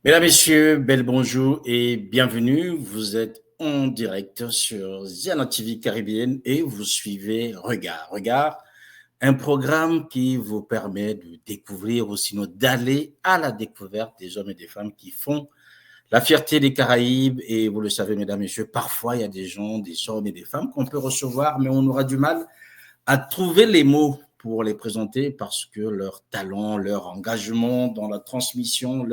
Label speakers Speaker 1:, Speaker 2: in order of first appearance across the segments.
Speaker 1: Mesdames, Messieurs, bel bonjour et bienvenue. Vous êtes en direct sur Ziana TV Caribbean et vous suivez Regard. Regard, un programme qui vous permet de découvrir ou sinon d'aller à la découverte des hommes et des femmes qui font la fierté des Caraïbes. Et vous le savez, mesdames, messieurs, parfois il y a des gens, des hommes et des femmes qu'on peut recevoir, mais on aura du mal à trouver les mots pour les présenter parce que leur talent, leur engagement dans la transmission,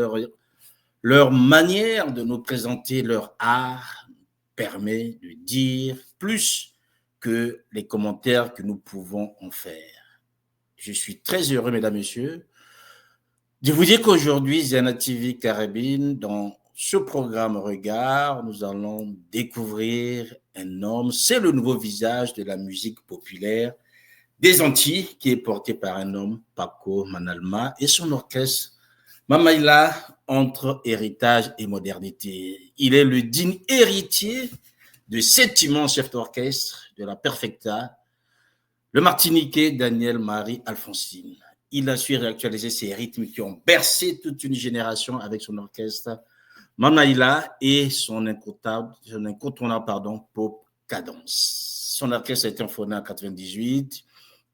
Speaker 1: leur manière de nous présenter leur art permet de dire plus que les commentaires que nous pouvons en faire. Je suis très heureux, mesdames, messieurs, de vous dire qu'aujourd'hui, Ziana TV Caribbean, dans ce programme Regard, nous allons découvrir un homme, c'est le nouveau visage de la musique populaire des Antilles, qui est porté par un homme, Paco Manalma, et son orchestre Mamaïla entre héritage et modernité. Il est le digne héritier de cet immense chef d'orchestre de la Perfecta, le Martiniquais Daniel Marie Alphonsine. Il a su réactualiser ces rythmes qui ont bercé toute une génération avec son orchestre Mamaïla et son incontournable pop cadence. Son orchestre a été fondé en 98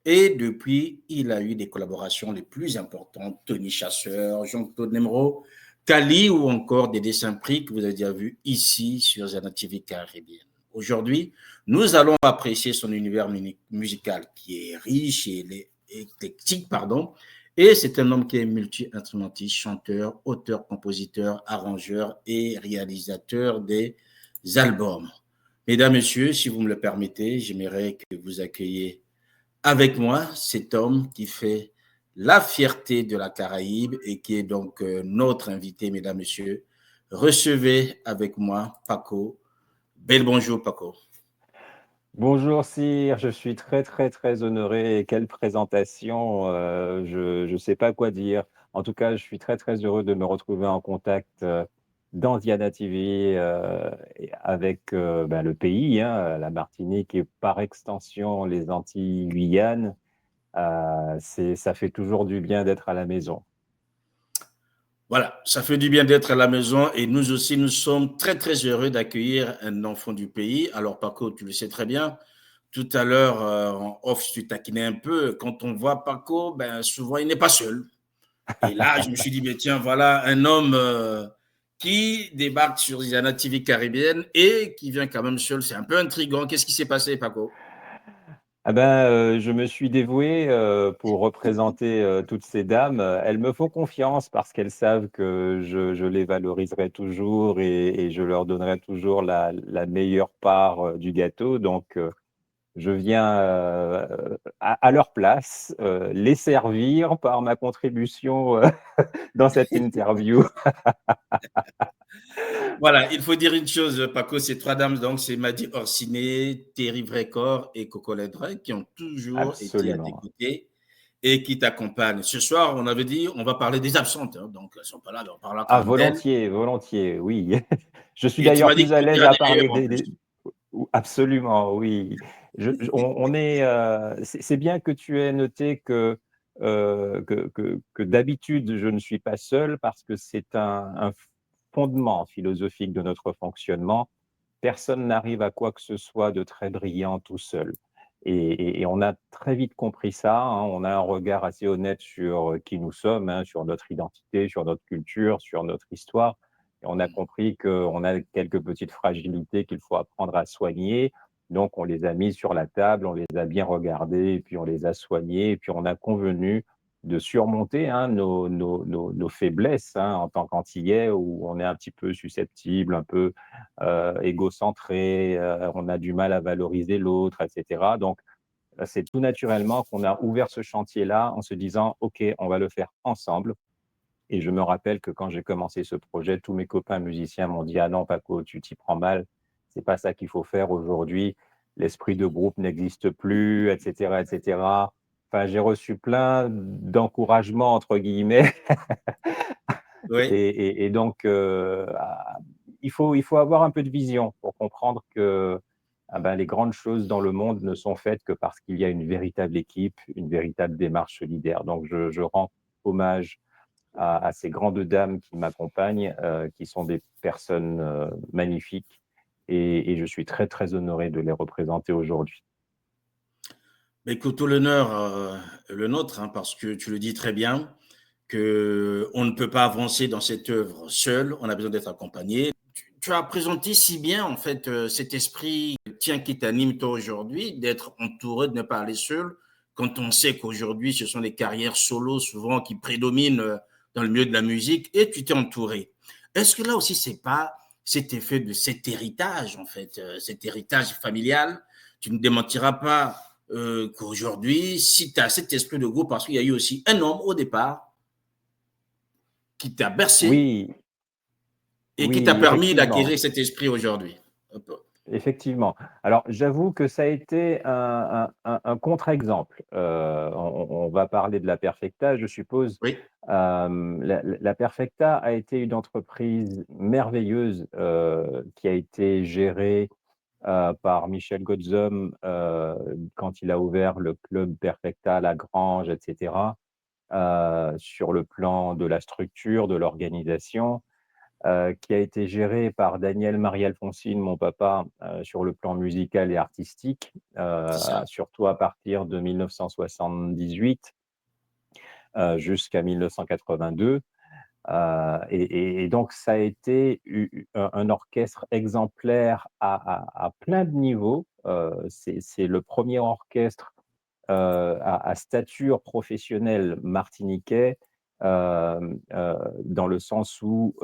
Speaker 1: et depuis, il a eu des collaborations les plus importantes, Tony Chasseur, Jean-Claude Nemro, Kali ou encore Dédé Saint-Prix que vous avez déjà vu ici sur Zana TV Caribbean. Aujourd'hui, nous allons apprécier son univers musical qui est riche et éclectique, pardon. Et c'est un homme qui est multi-instrumentiste, chanteur, auteur, compositeur, arrangeur et réalisateur des albums. Mesdames, Messieurs, si vous me le permettez, j'aimerais que vous accueilliez avec moi cet homme qui fait la fierté de la Caraïbe et qui est donc notre invité, mesdames, messieurs. Recevez avec moi Paco. Bel bonjour, Paco.
Speaker 2: Bonjour Cyr, je suis très très très honoré. Quelle présentation, je ne sais pas quoi dire. En tout cas, je suis très très heureux de me retrouver en contact dans Diana TV avec le pays, hein, la Martinique et par extension les Antilles Guyane. Ça fait toujours du bien d'être à la maison.
Speaker 1: Voilà, ça fait du bien d'être à la maison et nous aussi, nous sommes très, très heureux d'accueillir un enfant du pays. Alors, Paco, tu le sais très bien, tout à l'heure, en off, tu taquinais un peu. Quand on voit Paco, ben, souvent, il n'est pas seul. Et là, je me suis dit, mais tiens, voilà un homme qui débarque sur Ziana TV caribéenne et qui vient quand même seul. C'est un peu intriguant. Qu'est-ce qui s'est passé, Paco?
Speaker 2: Ah ben, je me suis dévoué pour représenter toutes ces dames. Elles me font confiance parce qu'elles savent que je les valoriserai toujours et je leur donnerai toujours la meilleure part du gâteau. Donc, je viens à leur place, les servir par ma contribution dans cette interview.
Speaker 1: Voilà, il faut dire une chose, Paco, ces trois dames, donc c'est Madi Orsini, Thierry Vrécor et Coco Ledre qui ont toujours été à tes
Speaker 2: Absolument.
Speaker 1: côtés et qui t'accompagnent. Ce soir, on avait dit, on va parler des absentes, hein, donc elles ne sont pas là, on parlera quand
Speaker 2: Ah,
Speaker 1: même d'elles.
Speaker 2: volontiers, volontiers, oui. Je suis
Speaker 1: Et tu
Speaker 2: d'ailleurs
Speaker 1: m'as dit que
Speaker 2: plus à
Speaker 1: tu
Speaker 2: l'aise
Speaker 1: iras
Speaker 2: à
Speaker 1: d'ailleurs
Speaker 2: parler
Speaker 1: en plus.
Speaker 2: Absolument, oui. On est, c'est bien que tu aies noté que d'habitude, je ne suis pas seul parce que c'est un fondement philosophique de notre fonctionnement. Personne n'arrive à quoi que ce soit de très brillant tout seul. Et on a très vite compris ça, hein. On a un regard assez honnête sur qui nous sommes, hein, sur notre identité, sur notre culture, sur notre histoire. Et on a compris qu'on a quelques petites fragilités qu'il faut apprendre à soigner. Donc, on les a mis sur la table, on les a bien regardées, et puis on les a soignés, et puis on a convenu de surmonter, hein, nos faiblesses, hein, en tant qu'Antillais, où on est un petit peu susceptible, un peu égocentré, on a du mal à valoriser l'autre, etc. Donc, c'est tout naturellement qu'on a ouvert ce chantier-là en se disant, OK, on va le faire ensemble. Et je me rappelle que quand j'ai commencé ce projet, tous mes copains musiciens m'ont dit, ah non, Paco, tu t'y prends mal, c'est pas ça qu'il faut faire aujourd'hui, l'esprit de groupe n'existe plus, etc., etc. Enfin, j'ai reçu plein d'encouragements, entre guillemets,
Speaker 1: Oui,
Speaker 2: et donc, il faut avoir un peu de vision pour comprendre que ah ben, les grandes choses dans le monde ne sont faites que parce qu'il y a une véritable équipe, une véritable démarche solidaire. Donc, je rends hommage à ces grandes dames qui m'accompagnent, qui sont des personnes magnifiques. Et je suis très, très honoré de les représenter aujourd'hui.
Speaker 1: Mais écoute, tout l'honneur le nôtre, hein, parce que tu le dis très bien, que on ne peut pas avancer dans cette œuvre seul, on a besoin d'être accompagné. Tu as présenté si bien, en fait, cet esprit tien qui t'anime toi aujourd'hui, d'être entouré, de ne pas aller seul, quand on sait qu'aujourd'hui, ce sont les carrières solo souvent qui prédominent dans le milieu de la musique, et tu t'es entouré. Est-ce que là aussi, c'est pas cet effet de cet héritage, en fait, cet héritage familial? Tu ne démentiras pas qu'aujourd'hui, si tu as cet esprit de groupe, parce qu'il y a eu aussi un homme au départ qui t'a bercé
Speaker 2: Oui,
Speaker 1: et qui t'a
Speaker 2: oui,
Speaker 1: permis
Speaker 2: effectivement.
Speaker 1: d'acquérir cet esprit aujourd'hui.
Speaker 2: Effectivement. Alors, j'avoue que ça a été un contre-exemple. On va parler de la Perfecta, je suppose.
Speaker 1: Oui,
Speaker 2: La Perfecta a été une entreprise merveilleuse qui a été gérée par Michel Godzom quand il a ouvert le club Perfecta à La Grange, etc. Sur le plan de la structure, de l'organisation, qui a été géré par Daniel Marie-Alphonsine, mon papa, sur le plan musical et artistique,
Speaker 1: c'est ça.
Speaker 2: surtout à partir de 1978 jusqu'à 1982. Et donc, ça a été un orchestre exemplaire à plein de niveaux. C'est le premier orchestre à stature professionnelle martiniquais, dans le sens où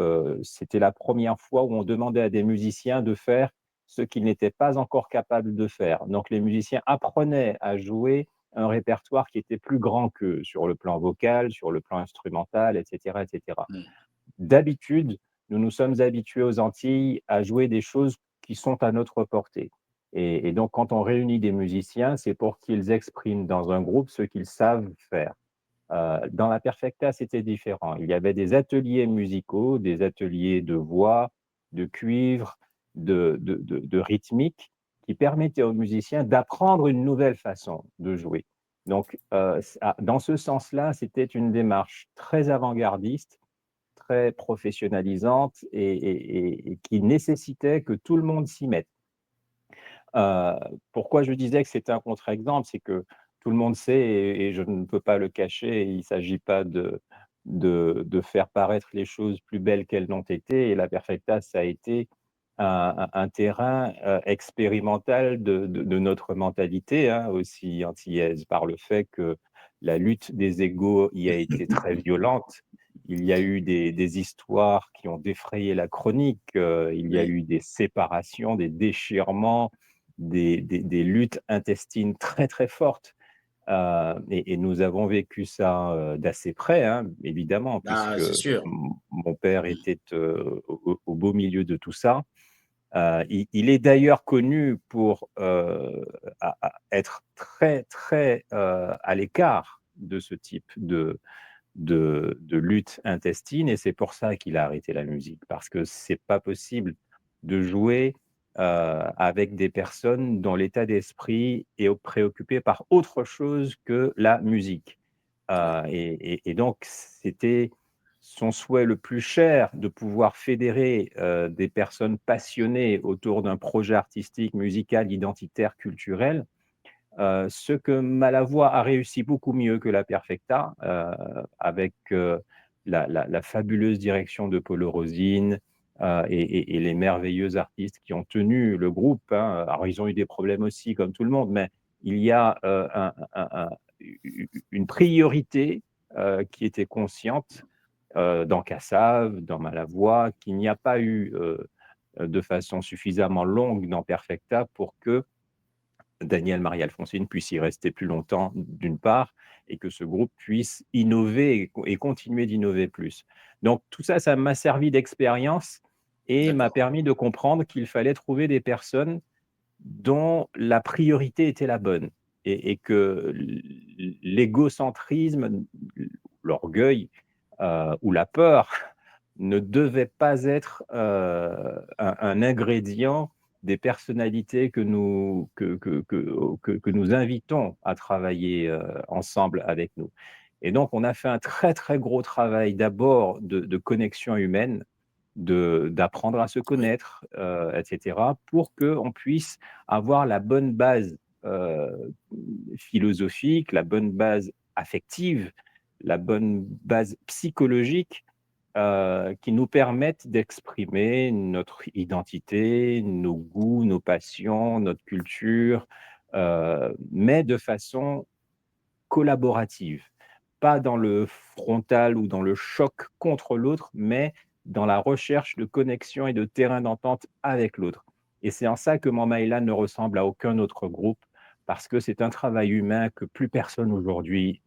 Speaker 2: c'était la première fois où on demandait à des musiciens de faire ce qu'ils n'étaient pas encore capables de faire. Donc les musiciens apprenaient à jouer un répertoire qui était plus grand qu'eux, sur le plan vocal, sur le plan instrumental, etc., etc.
Speaker 1: Mm.
Speaker 2: D'habitude, nous nous sommes habitués aux Antilles à jouer des choses qui sont à notre portée. Et donc, quand on réunit des musiciens, c'est pour qu'ils expriment dans un groupe ce qu'ils savent faire. Dans la Perfecta, c'était différent. Il y avait des ateliers musicaux, des ateliers de voix, de cuivre, de rythmique, qui permettaient aux musiciens d'apprendre une nouvelle façon de jouer. Donc, dans ce sens-là, c'était une démarche très avant-gardiste, très professionnalisante et qui nécessitait que tout le monde s'y mette. Heu, Pourquoi je disais que c'était un contre-exemple? C'est que tout le monde sait et je ne peux pas le cacher, il ne s'agit pas de faire paraître les choses plus belles qu'elles n'ont été et la Perfecta, ça a été un terrain, expérimental de notre mentalité, hein, aussi antillaise, par le fait que la lutte des égos y a été très violente. Il y a eu des histoires qui ont défrayé la chronique, il y a
Speaker 1: Oui.
Speaker 2: eu des séparations, des déchirements, des luttes intestines très, très fortes. Et nous avons vécu ça d'assez près, hein, évidemment,
Speaker 1: Ah,
Speaker 2: puisque
Speaker 1: c'est sûr.
Speaker 2: mon père
Speaker 1: Mm.
Speaker 2: était au beau milieu de tout ça. Il est d'ailleurs connu pour être très, très à l'écart de ce type de lutte intestine et c'est pour ça qu'il a arrêté la musique parce que c'est pas possible de jouer avec des personnes dont l'état d'esprit est préoccupé par autre chose que la musique.
Speaker 1: Oui.
Speaker 2: Et donc, c'était son souhait le plus cher de pouvoir fédérer des personnes passionnées autour d'un projet artistique, musical, identitaire, culturel, ce que Malavoie a réussi beaucoup mieux que la Perfecta, avec la fabuleuse direction de Paulo Rosine et les merveilleux artistes qui ont tenu le groupe, hein. Alors, ils ont eu des problèmes aussi, comme tout le monde, mais il y a une priorité qui était consciente dans Cassave, dans Malavoie, qu'il n'y a pas eu de façon suffisamment longue dans Perfecta pour que Daniel Marie-Alphonsine puisse y rester plus longtemps, d'une part, et que ce groupe puisse innover et continuer d'innover plus. Donc tout ça, ça m'a servi d'expérience et m'a
Speaker 1: D'accord.
Speaker 2: permis de comprendre qu'il fallait trouver des personnes dont la priorité était la bonne et que l'égocentrisme, l'orgueil ou la peur ne devait pas être un ingrédient des personnalités que nous invitons à travailler ensemble avec nous. Et donc, on a fait un très, très gros travail d'abord de connexion humaine, d'apprendre à se
Speaker 1: Oui.
Speaker 2: connaître, etc., pour qu'on puisse avoir la bonne base philosophique, la bonne base affective, la bonne base psychologique qui nous permettent d'exprimer notre identité, nos goûts, nos passions, notre culture, mais de façon collaborative. Pas dans le frontal ou dans le choc contre l'autre, mais dans la recherche de connexion et de terrain d'entente avec l'autre. Et c'est en ça que Mamaïla ne ressemble à aucun autre groupe, parce que c'est un travail humain que plus personne aujourd'hui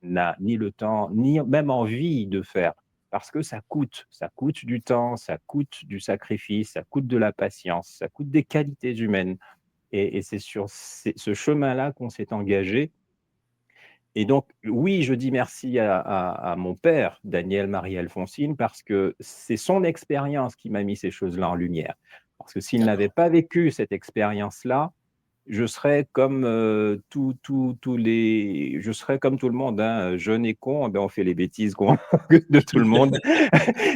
Speaker 2: n'a ni le temps, ni même envie de faire. Parce que ça coûte du temps, ça coûte du sacrifice, ça coûte de la patience, ça coûte des qualités humaines. Et c'est sur ce chemin-là qu'on s'est engagé. Et donc, oui, je dis merci à mon père, Daniel Marie-Alphonsine, parce que c'est son expérience qui m'a mis ces choses-là en lumière. Parce que s'il n'avait
Speaker 1: D'accord.
Speaker 2: pas vécu cette expérience-là, je serais comme tous les, je serais comme tout le monde, hein, jeune et con, eh ben on fait les bêtises de tout le monde,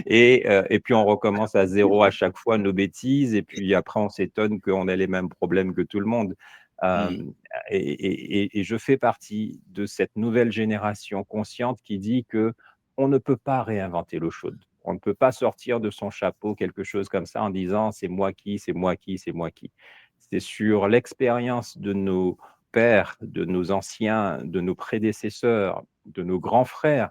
Speaker 2: et puis on recommence à zéro à chaque fois nos bêtises, et puis après on s'étonne qu'on ait les mêmes problèmes que tout le monde. Euh,
Speaker 1: Hmm.
Speaker 2: et je fais partie de cette nouvelle génération consciente qui dit que on ne peut pas réinventer l'eau chaude. On ne peut pas sortir de son chapeau quelque chose comme ça en disant c'est moi qui, c'est moi qui, c'est moi qui. C'est sur l'expérience de nos pères, de nos anciens, de nos prédécesseurs, de nos grands frères,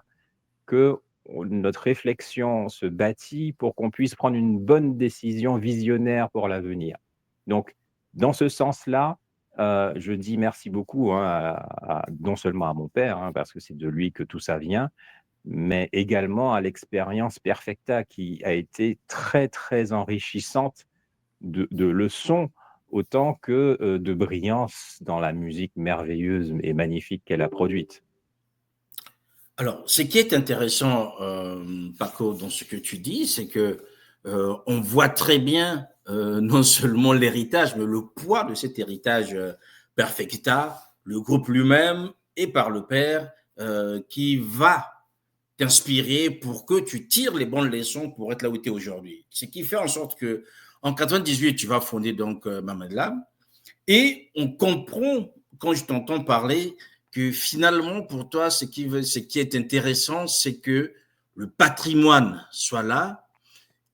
Speaker 2: que notre réflexion se bâtit pour qu'on puisse prendre une bonne décision visionnaire pour l'avenir. Donc, dans ce sens-là, je dis merci beaucoup, hein, non seulement à mon père, hein, parce que c'est de lui que tout ça vient, mais également à l'expérience Perfecta qui a été très, très enrichissante de leçons autant que de brillance dans la musique merveilleuse et magnifique qu'elle a produite.
Speaker 1: Alors, ce qui est intéressant, Paco, dans ce que tu dis, c'est que on voit très bien non seulement l'héritage, mais le poids de cet héritage Perfecta, le groupe lui-même et par le père, qui va t'inspirer pour que tu tires les bonnes leçons pour être là où tu es aujourd'hui. Ce qui fait en sorte que en 98, tu vas fonder donc Mamad Lab, et on comprend, quand je t'entends parler, que finalement, pour toi, ce qui est intéressant, c'est que le patrimoine soit là,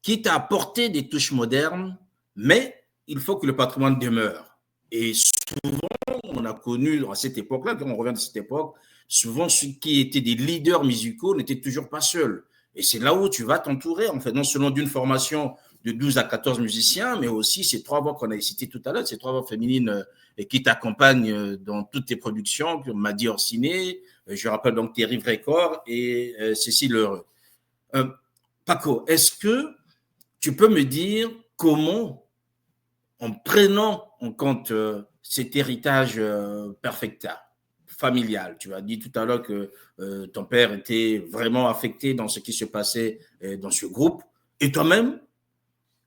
Speaker 1: quitte à apporter des touches modernes, mais il faut que le patrimoine demeure. Et souvent, on a connu à cette époque-là, quand on revient de cette époque, souvent ceux qui étaient des leaders musicaux n'étaient toujours pas seuls. Et c'est là où tu vas t'entourer, en fait, non seulement d'une formation de 12 à 14 musiciens, mais aussi ces trois voix qu'on a citées tout à l'heure, ces trois voix féminines qui t'accompagnent dans toutes tes productions, comme Madi Orsiné, je rappelle donc Terry Records et Cécile Heureux. Euh, Paco, est-ce que tu peux me dire comment, en prenant en compte cet héritage perfecta, familial, tu as dit tout à l'heure que ton père était vraiment affecté dans ce qui se passait dans ce groupe, et toi-même,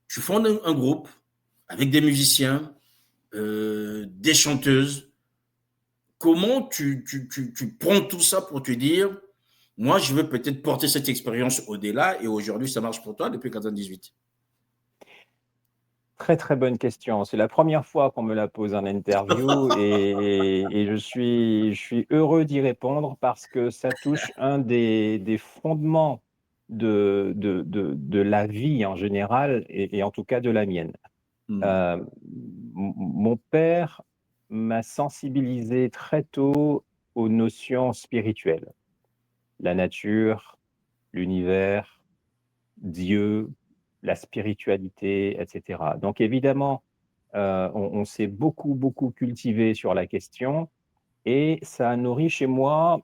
Speaker 1: tu fondes un groupe avec des musiciens, des chanteuses. Comment tu prends tout ça pour te dire, moi, je veux peut-être porter cette expérience au-delà, et aujourd'hui, ça marche pour toi depuis 98.
Speaker 2: Très, très bonne question. C'est la première fois qu'on me la pose en interview et je suis heureux d'y répondre parce que ça touche un des fondements de la vie en général et en tout cas de la mienne.
Speaker 1: Hmm.
Speaker 2: Euh, Mon père m'a sensibilisé très tôt aux notions spirituelles, la nature, l'univers, Dieu, la spiritualité, etc. Donc évidemment, on s'est beaucoup, beaucoup cultivé sur la question et ça a nourri chez moi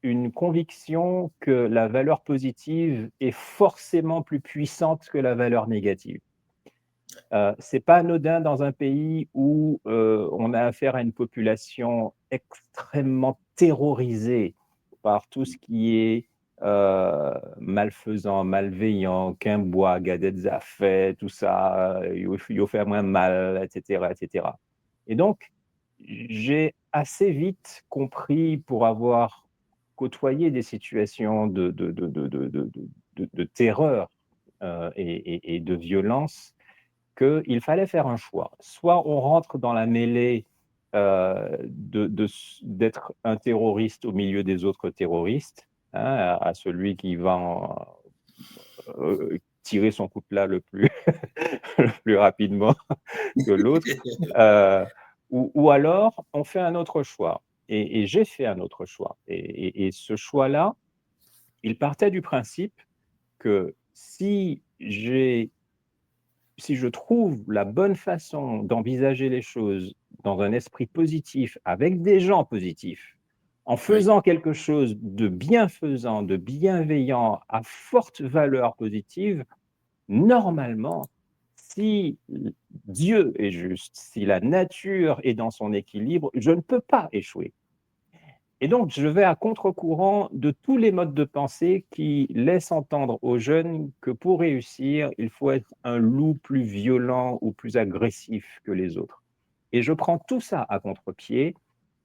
Speaker 2: une conviction que la valeur positive est forcément plus puissante que la valeur négative. C'est pas anodin dans un pays où on a affaire à une population extrêmement terrorisée par tout ce qui est malfaisant, malveillant, qu'un bois, gadet a fait, tout ça, il fait moins mal, etc., etc. Et donc, j'ai assez vite compris, pour avoir côtoyé des situations de terreur et de violence qu'il fallait faire un choix. Soit on rentre dans la mêlée d'être un terroriste au milieu des autres terroristes, hein, à celui qui va tirer son coup de plat le plus, le plus rapidement que l'autre, ou alors on fait un autre choix. Et j'ai fait un autre choix. Et ce choix-là, il partait du principe que si je trouve la bonne façon d'envisager les choses dans un esprit positif, avec des gens positifs, en
Speaker 1: Oui,
Speaker 2: faisant quelque chose de bienfaisant, de bienveillant, à forte valeur positive, normalement, si Dieu est juste, si la nature est dans son équilibre, je ne peux pas échouer. Et donc, je vais à contre-courant de tous les modes de pensée qui laissent entendre aux jeunes que pour réussir, il faut être un loup plus violent ou plus agressif que les autres. Et je prends tout ça à contre-pied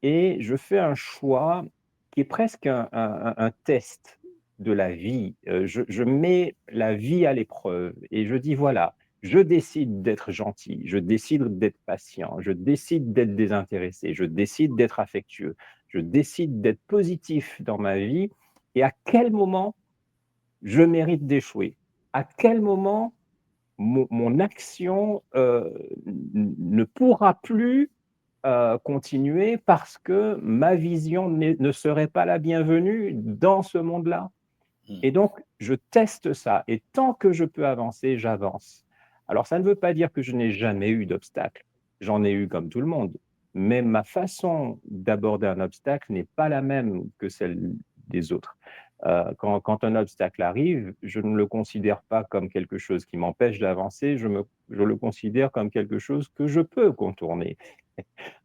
Speaker 2: et je fais un choix qui est presque un test de la vie. Je mets la vie à l'épreuve et je dis, voilà, je décide d'être gentil, je décide d'être patient, je décide d'être désintéressé, je décide d'être affectueux, je décide d'être positif dans ma vie et à quel moment je mérite d'échouer, à quel moment mon action ne pourra plus continuer parce que ma vision ne serait pas la bienvenue dans ce monde-là.
Speaker 1: mm,
Speaker 2: Et donc, je teste ça. Et tant que je peux avancer, j'avance. Alors, ça ne veut pas dire que je n'ai jamais eu d'obstacle. J'en ai eu comme tout le monde. Mais ma façon d'aborder un obstacle n'est pas la même que celle des autres. Quand un obstacle arrive, je ne le considère pas comme quelque chose qui m'empêche d'avancer, je le considère comme quelque chose que je peux contourner.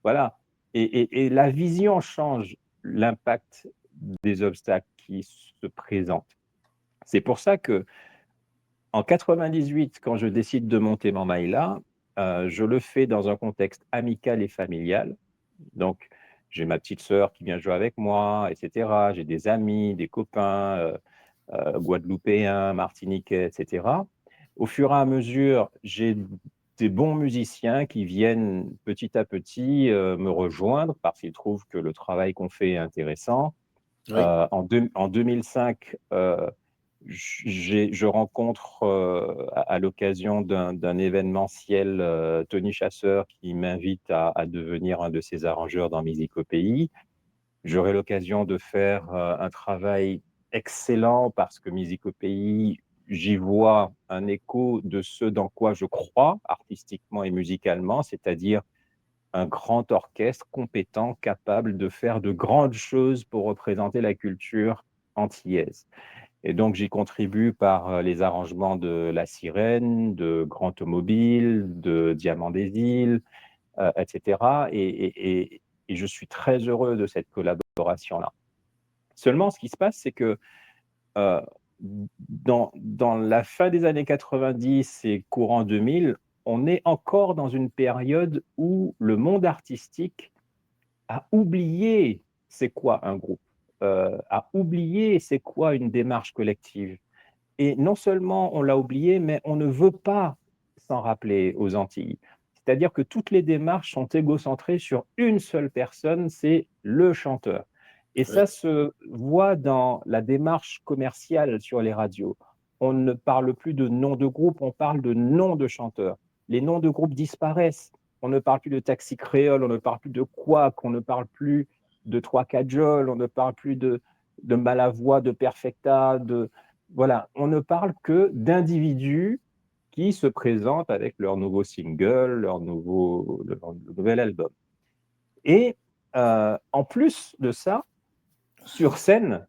Speaker 2: Voilà. Et la vision change l'impact des obstacles qui se présentent. C'est pour ça que en 98, quand je décide de monter Mamaïla, je le fais dans un contexte amical et familial. Donc, j'ai ma petite sœur qui vient jouer avec moi, etc. J'ai des amis, des copains guadeloupéens, martiniquais, etc. Au fur et à mesure, j'ai des bons musiciens qui viennent petit à petit me rejoindre parce qu'ils trouvent que le travail qu'on fait est intéressant.
Speaker 1: oui,
Speaker 2: En 2005, je rencontre à l'occasion d'un événementiel Tony Chasseur qui m'invite à devenir un de ses arrangeurs dans Musique au pays. J'aurai l'occasion de faire un travail excellent parce que Musique au pays, j'y vois un écho de ce dans quoi je crois artistiquement et musicalement, c'est-à-dire un grand orchestre compétent, capable de faire de grandes choses pour représenter la culture antillaise. Et donc, j'y contribue par les arrangements de La Sirène, de Grand Automobile, de Diamant des îles, etc. Et je suis très heureux de cette collaboration-là. Seulement, ce qui se passe, c'est que euh, dans la fin des années 90 et courant 2000, on est encore dans une période où le monde artistique a oublié c'est quoi un groupe, a oublié c'est quoi une démarche collective. Et non seulement on l'a oublié, mais on ne veut pas s'en rappeler aux Antilles. C'est-à-dire que toutes les démarches sont égocentrées sur une seule personne, c'est le chanteur. Et
Speaker 1: oui,
Speaker 2: ça se voit dans la démarche commerciale sur les radios. On ne parle plus de nom de groupe, on parle de nom de chanteur. Les noms de groupe disparaissent. On ne parle plus de Taxi Créole, on ne parle plus de Quack, on ne parle plus de Trois Cajoles, on ne parle plus de Malavoie, de Perfecta, voilà, on ne parle que d'individus qui se présentent avec leur nouveau single, leur nouvel album. Et en plus de ça, sur scène,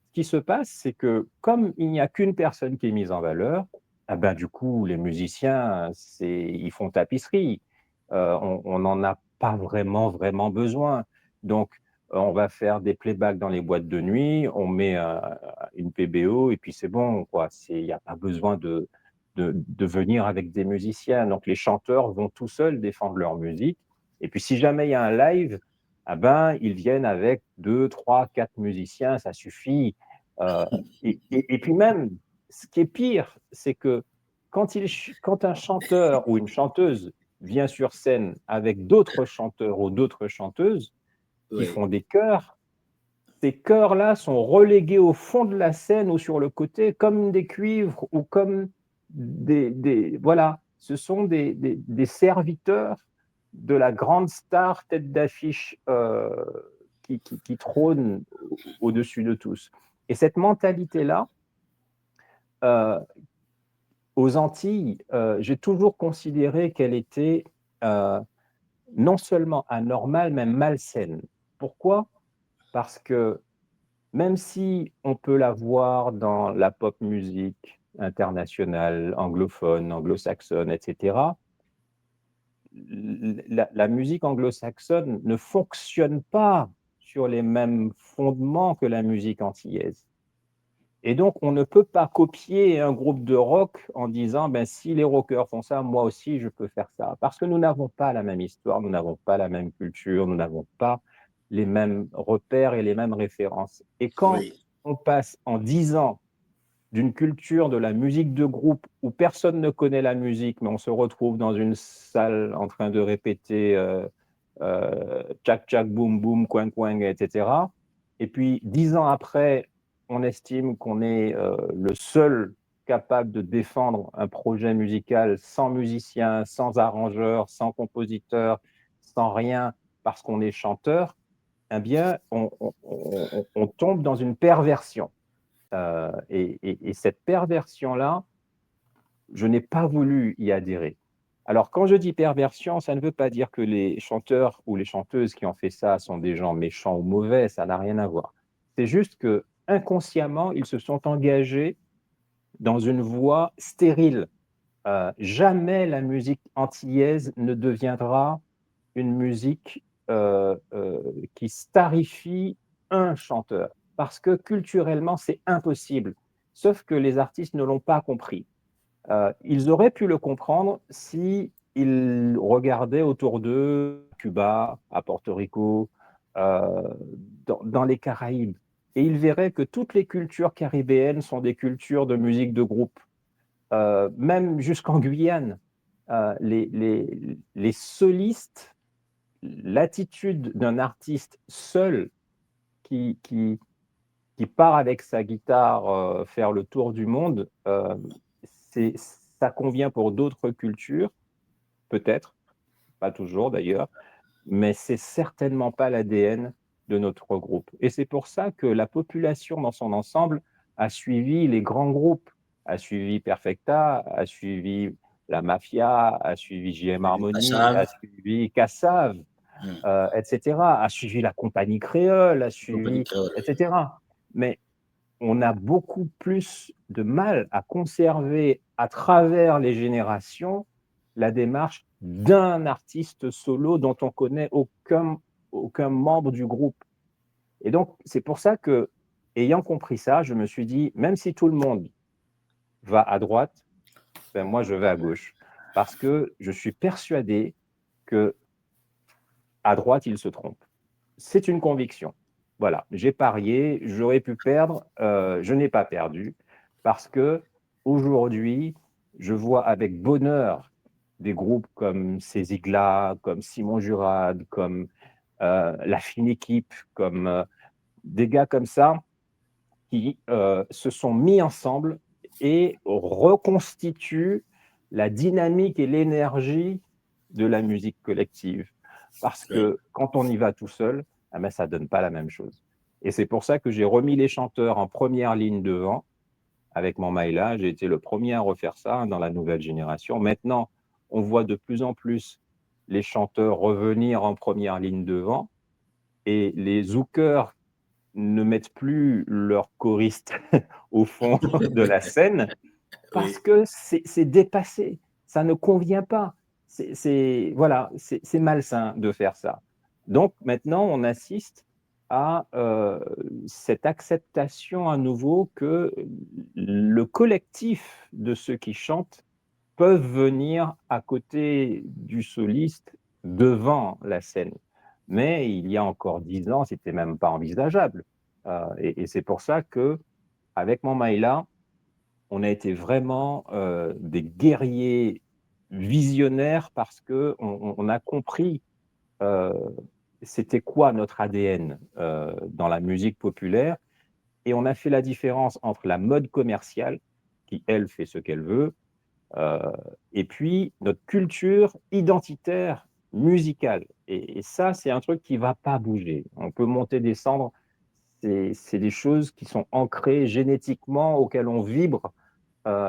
Speaker 2: ce qui se passe, c'est que comme il n'y a qu'une personne qui est mise en valeur, ah ben, du coup, les musiciens, ils font tapisserie. On n'en a pas vraiment besoin. Donc, on va faire des playbacks dans les boîtes de nuit, on met une PBO et puis c'est bon, quoi. Il n'y a pas besoin de venir avec des musiciens. Donc, les chanteurs vont tout seuls défendre leur musique. Et puis, si jamais il y a un live, ah ben, ils viennent avec 2, 3, 4 musiciens, ça suffit. Euh, et puis même, ce qui est pire, c'est que quand un chanteur ou une chanteuse vient sur scène avec d'autres chanteurs ou d'autres chanteuses qui
Speaker 1: Oui,
Speaker 2: font des chœurs, ces chœurs-là sont relégués au fond de la scène ou sur le côté comme des cuivres ou comme voilà, ce sont des serviteurs de la grande star tête d'affiche qui trône au-dessus de tous. Et cette mentalité-là, euh, aux Antilles, j'ai toujours considéré qu'elle était euh, non seulement anormale, mais malsaine. Pourquoi? Parce que même si on peut la voir dans la pop musique internationale, anglophone, anglo-saxonne, etc., la musique anglo-saxonne ne fonctionne pas sur les mêmes fondements que la musique antillaise. Et donc, on ne peut pas copier un groupe de rock en disant, ben, si les rockers font ça, moi aussi, je peux faire ça. Parce que nous n'avons pas la même histoire, nous n'avons pas la même culture, nous n'avons pas les mêmes repères et les mêmes références. Et quand
Speaker 1: oui,
Speaker 2: on passe en 10 ans d'une culture de la musique de groupe où personne ne connaît la musique, mais on se retrouve dans une salle en train de répéter tchac tchac boum boum coin coin, etc. Et puis 10 ans après, on estime qu'on est le seul capable de défendre un projet musical sans musicien, sans arrangeur, sans compositeur, sans rien, parce qu'on est chanteur. Eh bien, on tombe dans une perversion. Et cette perversion-là, je n'ai pas voulu y adhérer. Alors, quand je dis perversion, ça ne veut pas dire que les chanteurs ou les chanteuses qui ont fait ça sont des gens méchants ou mauvais, ça n'a rien à voir. C'est juste que inconsciemment, ils se sont engagés dans une voie stérile. Jamais la musique antillaise ne deviendra une musique qui starifie un chanteur, parce que culturellement, c'est impossible. Sauf que les artistes ne l'ont pas compris. Ils auraient pu le comprendre si ils regardaient autour d'eux, à Cuba, à Porto Rico, euh, dans les Caraïbes. Et ils verraient que toutes les cultures caribéennes sont des cultures de musique de groupe. Même jusqu'en Guyane, les solistes, l'attitude d'un artiste seul qui, qui, qui part avec sa guitare faire le tour du monde, ça convient pour d'autres cultures, peut-être, pas toujours d'ailleurs, mais c'est certainement pas l'ADN de notre groupe. Et c'est pour ça que la population dans son ensemble a suivi les grands groupes, a suivi Perfecta, a suivi la Mafia, a suivi JM
Speaker 1: oui,
Speaker 2: Harmony, a
Speaker 1: Kassav,
Speaker 2: suivi Kassav, etc., a suivi la compagnie créole, a
Speaker 1: compagnie
Speaker 2: suivi,
Speaker 1: créole, oui.
Speaker 2: etc. Mais on a beaucoup plus de mal à conserver à travers les générations la démarche d'un artiste solo dont on connaît aucun membre du groupe. Et donc, c'est pour ça que, ayant compris ça, je me suis dit, même si tout le monde va à droite, ben moi, je vais à gauche. Parce que je suis persuadé que à droite, il se trompe. C'est une conviction. Voilà, j'ai parié, j'aurais pu perdre, je n'ai pas perdu, parce que aujourd'hui, je vois avec bonheur des groupes comme Cézigla, comme Simon Jurad, comme La Fine Équipe, comme des gars comme ça qui se sont mis ensemble et reconstituent la dynamique et l'énergie de la musique collective. Parce
Speaker 1: Oui,
Speaker 2: que quand on y va tout seul, ah ben, ça ne donne pas la même chose. Et c'est pour ça que j'ai remis les chanteurs en première ligne devant. Avec mon Maïla, j'ai été le premier à refaire ça dans la nouvelle génération. Maintenant, on voit de plus en plus les chanteurs revenir en première ligne devant et les zoukers ne mettent plus leur choriste au fond de la scène parce
Speaker 1: oui,
Speaker 2: que c'est dépassé, ça ne convient pas. Voilà, c'est malsain de faire ça. Donc maintenant, on assiste à cette acceptation à nouveau que le collectif de ceux qui chantent peuvent venir à côté du soliste devant la scène. Mais il y a encore 10 ans, c'était même pas envisageable. Et c'est pour ça que, avec Mon Maïla, on a été vraiment des guerriers visionnaires parce que on a compris c'était quoi notre ADN dans la musique populaire, et on a fait la différence entre la mode commerciale, qui elle fait ce qu'elle veut, euh, et puis notre culture identitaire musicale. Et ça, c'est un truc qui va pas bouger. On peut monter, descendre, c'est des choses qui sont ancrées génétiquement, auxquelles on vibre,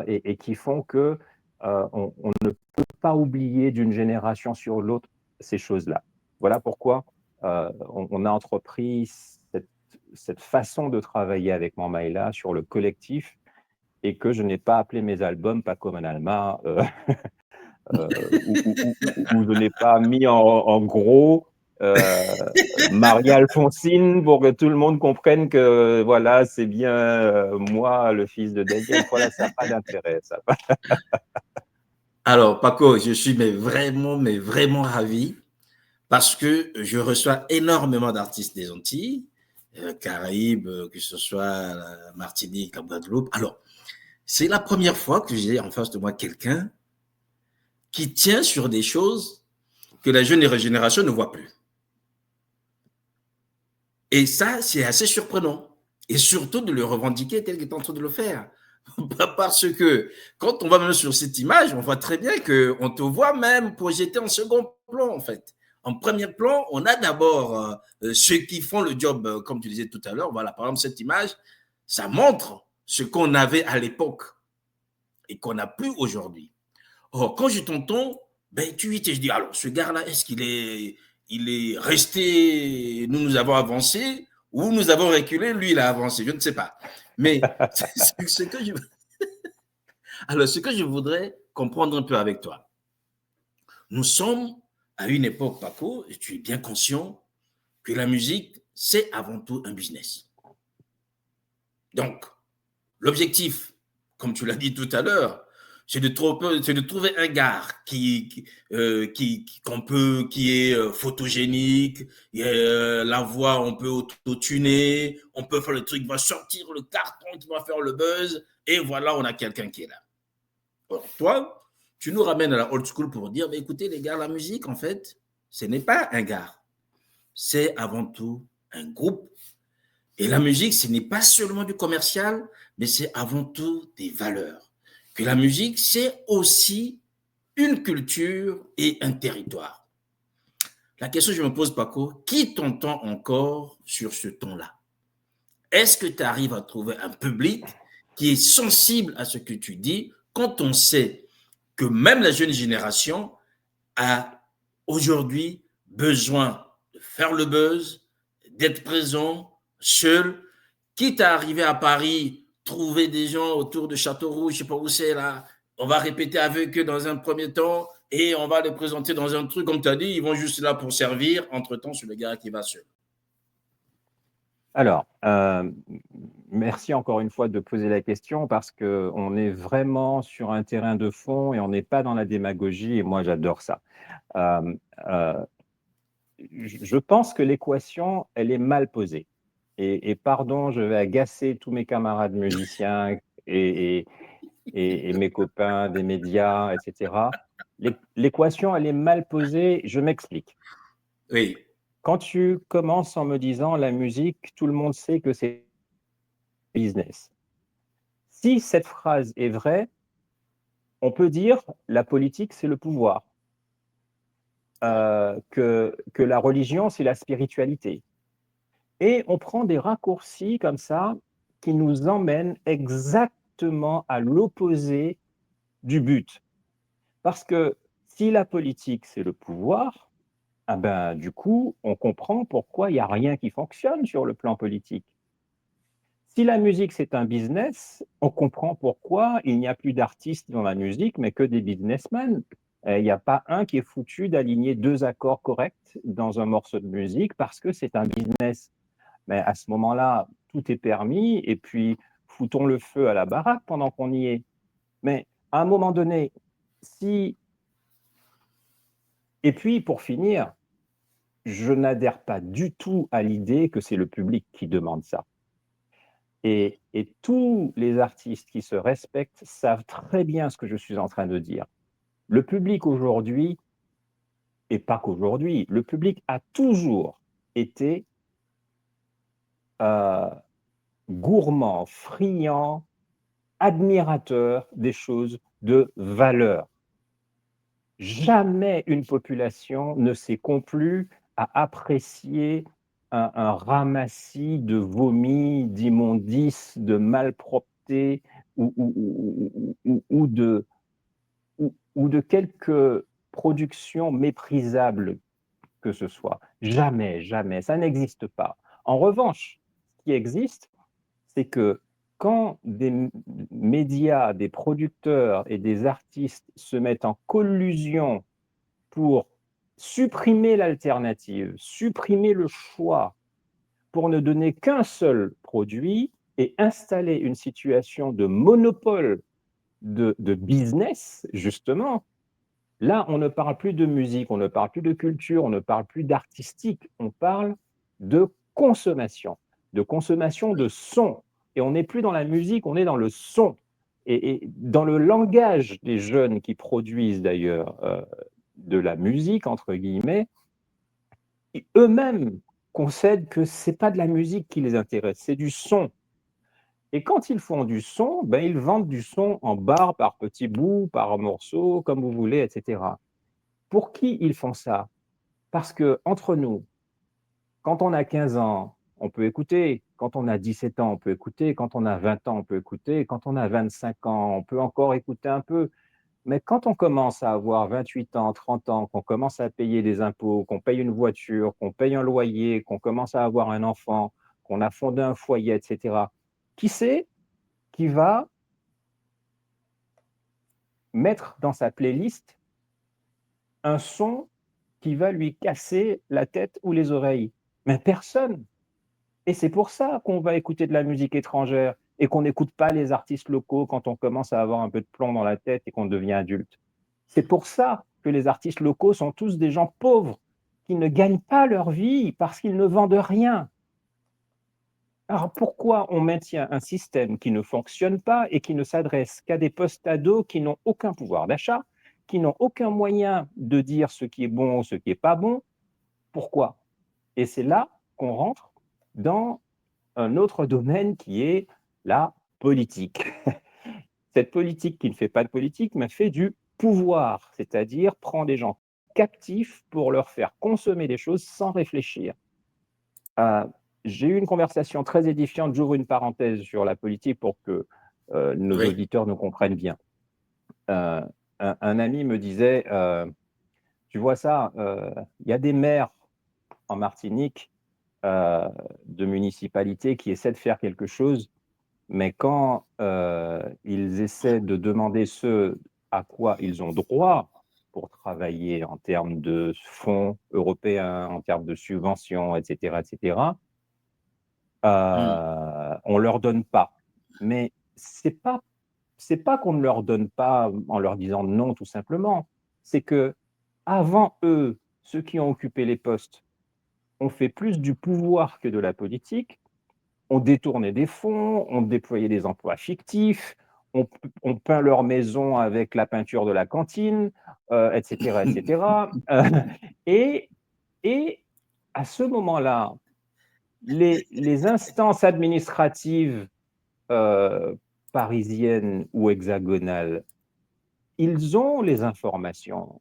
Speaker 2: et qui font que on ne peut pas oublier d'une génération sur l'autre ces choses-là. Voilà pourquoi on a entrepris cette façon de travailler avec Mamaïla sur le collectif, et que je n'ai pas appelé mes albums Paco Manalma, ou je n'ai pas mis en gros Maria Alfonsine pour que tout le monde comprenne que voilà, c'est bien moi, le fils de Daniel. Voilà, ça n'a pas d'intérêt. Ça.
Speaker 1: Alors, Paco, je suis mais vraiment ravi parce que je reçois énormément d'artistes des Antilles, Caraïbes, que ce soit la Martinique, la Guadeloupe. Alors, c'est la première fois que j'ai en face de moi quelqu'un qui tient sur des choses que la jeune génération ne voit plus. Et ça, c'est assez surprenant. Et surtout de le revendiquer tel qu'il est en train de le faire. Parce que quand on va même sur cette image, on voit très bien qu'on te voit même projeté en second plan, en fait. En premier plan, on a d'abord ceux qui font le job, comme tu disais tout à l'heure. Voilà, par exemple, cette image, ça montre ce qu'on avait à l'époque et qu'on n'a plus aujourd'hui. Or, quand je t'entends, ben, je dis, alors, ce gars-là, est-ce il est resté, nous avons avancé, ou nous avons reculé, lui, il a avancé, je ne sais pas. Mais ce que je, alors, ce que je voudrais comprendre un peu avec toi, nous sommes à une époque, Paco, et tu es bien conscient que la musique, c'est avant tout un business. Donc, l'objectif, comme tu l'as dit tout à l'heure, c'est de trouver un gars qui est photogénique, la voix, on peut auto-tuner, on peut faire le truc, va sortir le carton qui va faire le buzz, et voilà, on a quelqu'un qui est là. Alors, toi, tu nous ramènes à la old school pour dire, écoutez les gars, la musique, en fait, ce n'est pas un gars, c'est avant tout un groupe. Et la musique, ce n'est pas seulement du commercial, mais c'est avant tout des valeurs. Que la musique, c'est aussi une culture et un territoire. La question que je me pose, Paco, qui t'entend encore sur ce ton-là? Est-ce que tu arrives à trouver un public qui est sensible à ce que tu dis quand on sait que même la jeune génération a aujourd'hui besoin de faire le buzz, d'être présent, seul, quitte à arriver à Paris, trouver des gens autour de Châteauroux, je ne sais pas où c'est là, on va répéter avec eux dans un premier temps et on va les présenter dans un truc, comme tu as dit, ils vont juste là pour servir, entre-temps, c'est le gars qui va seul.
Speaker 2: Alors, merci encore une fois de poser la question, parce qu'on est vraiment sur un terrain de fond et on n'est pas dans la démagogie, et moi j'adore ça. Euh, euh, je pense que l'équation, elle est mal posée. Et pardon, je vais agacer tous mes camarades musiciens et, et mes copains des médias, etc. L'équation, elle est mal posée, je m'explique.
Speaker 1: Oui.
Speaker 2: Quand tu commences en me disant la musique, tout le monde sait que c'est business. Si cette phrase est vraie, on peut dire la politique, c'est le pouvoir, que la religion, c'est la spiritualité. Et on prend des raccourcis comme ça qui nous emmènent exactement à l'opposé du but. Parce que si la politique, c'est le pouvoir, ah ben, du coup, on comprend pourquoi il n'y a rien qui fonctionne sur le plan politique. Si la musique, c'est un business, on comprend pourquoi il n'y a plus d'artistes dans la musique, mais que des businessmen. Il n'y a pas un qui est foutu d'aligner deux accords corrects dans un morceau de musique parce que c'est un business. Mais à ce moment-là, tout est permis, et puis foutons le feu à la baraque pendant qu'on y est. Mais à un moment donné, si... Et puis, pour finir, je n'adhère pas du tout à l'idée que c'est le public qui demande ça. Et tous les artistes qui se respectent savent très bien ce que je suis en train de dire. Le public aujourd'hui, et pas qu'aujourd'hui, le public a toujours été euh, gourmand, friand, admirateur des choses de valeur. Jamais une population ne s'est complue à apprécier un ramassis de vomi, d'immondices, de malpropreté ou de quelques productions méprisables que ce soit. Jamais, jamais, ça n'existe pas. En revanche, ce qui existe, c'est que quand des médias, des producteurs et des artistes se mettent en collusion pour supprimer l'alternative, supprimer le choix, pour ne donner qu'un seul produit et installer une situation de monopole de business, justement, là, on ne parle plus de musique, on ne parle plus de culture, on ne parle plus d'artistique, on parle de consommation de son. Et on n'est plus dans la musique, on est dans le son. Et dans le langage des jeunes qui produisent d'ailleurs de la musique, entre guillemets, eux-mêmes concèdent que ce n'est pas de la musique qui les intéresse, c'est du son. Et quand ils font du son, ben, ils vendent du son en barres, par petits bouts, par morceaux, comme vous voulez, etc. Pour qui ils font ça? Parce que entre nous, quand on a 15 ans, on peut écouter. Quand on a 17 ans, on peut écouter. Quand on a 20 ans, on peut écouter. Quand on a 25 ans, on peut encore écouter un peu. Mais quand on commence à avoir 28 ans, 30 ans, qu'on commence à payer des impôts, qu'on paye une voiture, qu'on paye un loyer, qu'on commence à avoir un enfant, qu'on a fondé un foyer, etc., qui c'est qui va mettre dans sa playlist un son qui va lui casser la tête ou les oreilles? Mais personne. Et c'est pour ça qu'on va écouter de la musique étrangère et qu'on n'écoute pas les artistes locaux quand on commence à avoir un peu de plomb dans la tête et qu'on devient adulte. C'est pour ça que les artistes locaux sont tous des gens pauvres qui ne gagnent pas leur vie parce qu'ils ne vendent rien. Alors pourquoi on maintient un système qui ne fonctionne pas et qui ne s'adresse qu'à des post-ados qui n'ont aucun pouvoir d'achat, qui n'ont aucun moyen de dire ce qui est bon ou ce qui n'est pas bon? Pourquoi? Et c'est là qu'on rentre dans un autre domaine qui est la politique. Cette politique qui ne fait pas de politique, mais fait du pouvoir, c'est-à-dire prend des gens captifs pour leur faire consommer des choses sans réfléchir. Euh, j'ai eu une conversation très édifiante, j'ouvre une parenthèse sur la politique pour que nos
Speaker 1: Oui.
Speaker 2: auditeurs nous comprennent bien. Un ami me disait, tu vois ça, il y a des maires en Martinique de municipalités qui essaient de faire quelque chose, mais quand ils essaient de demander ce à quoi ils ont droit pour travailler en termes de fonds européens, en termes de subventions, etc.,
Speaker 1: Mm.
Speaker 2: on ne leur donne pas. Mais c'est pas qu'on ne leur donne pas en leur disant non, tout simplement. C'est que avant eux, ceux qui ont occupé les postes ont fait plus du pouvoir que de la politique, on détournait des fonds, on déployait des emplois fictifs, on peint leur maison avec la peinture de la cantine, etc., etc. Et, et à ce moment-là, les instances administratives euh, parisiennes ou hexagonales, ils ont les informations.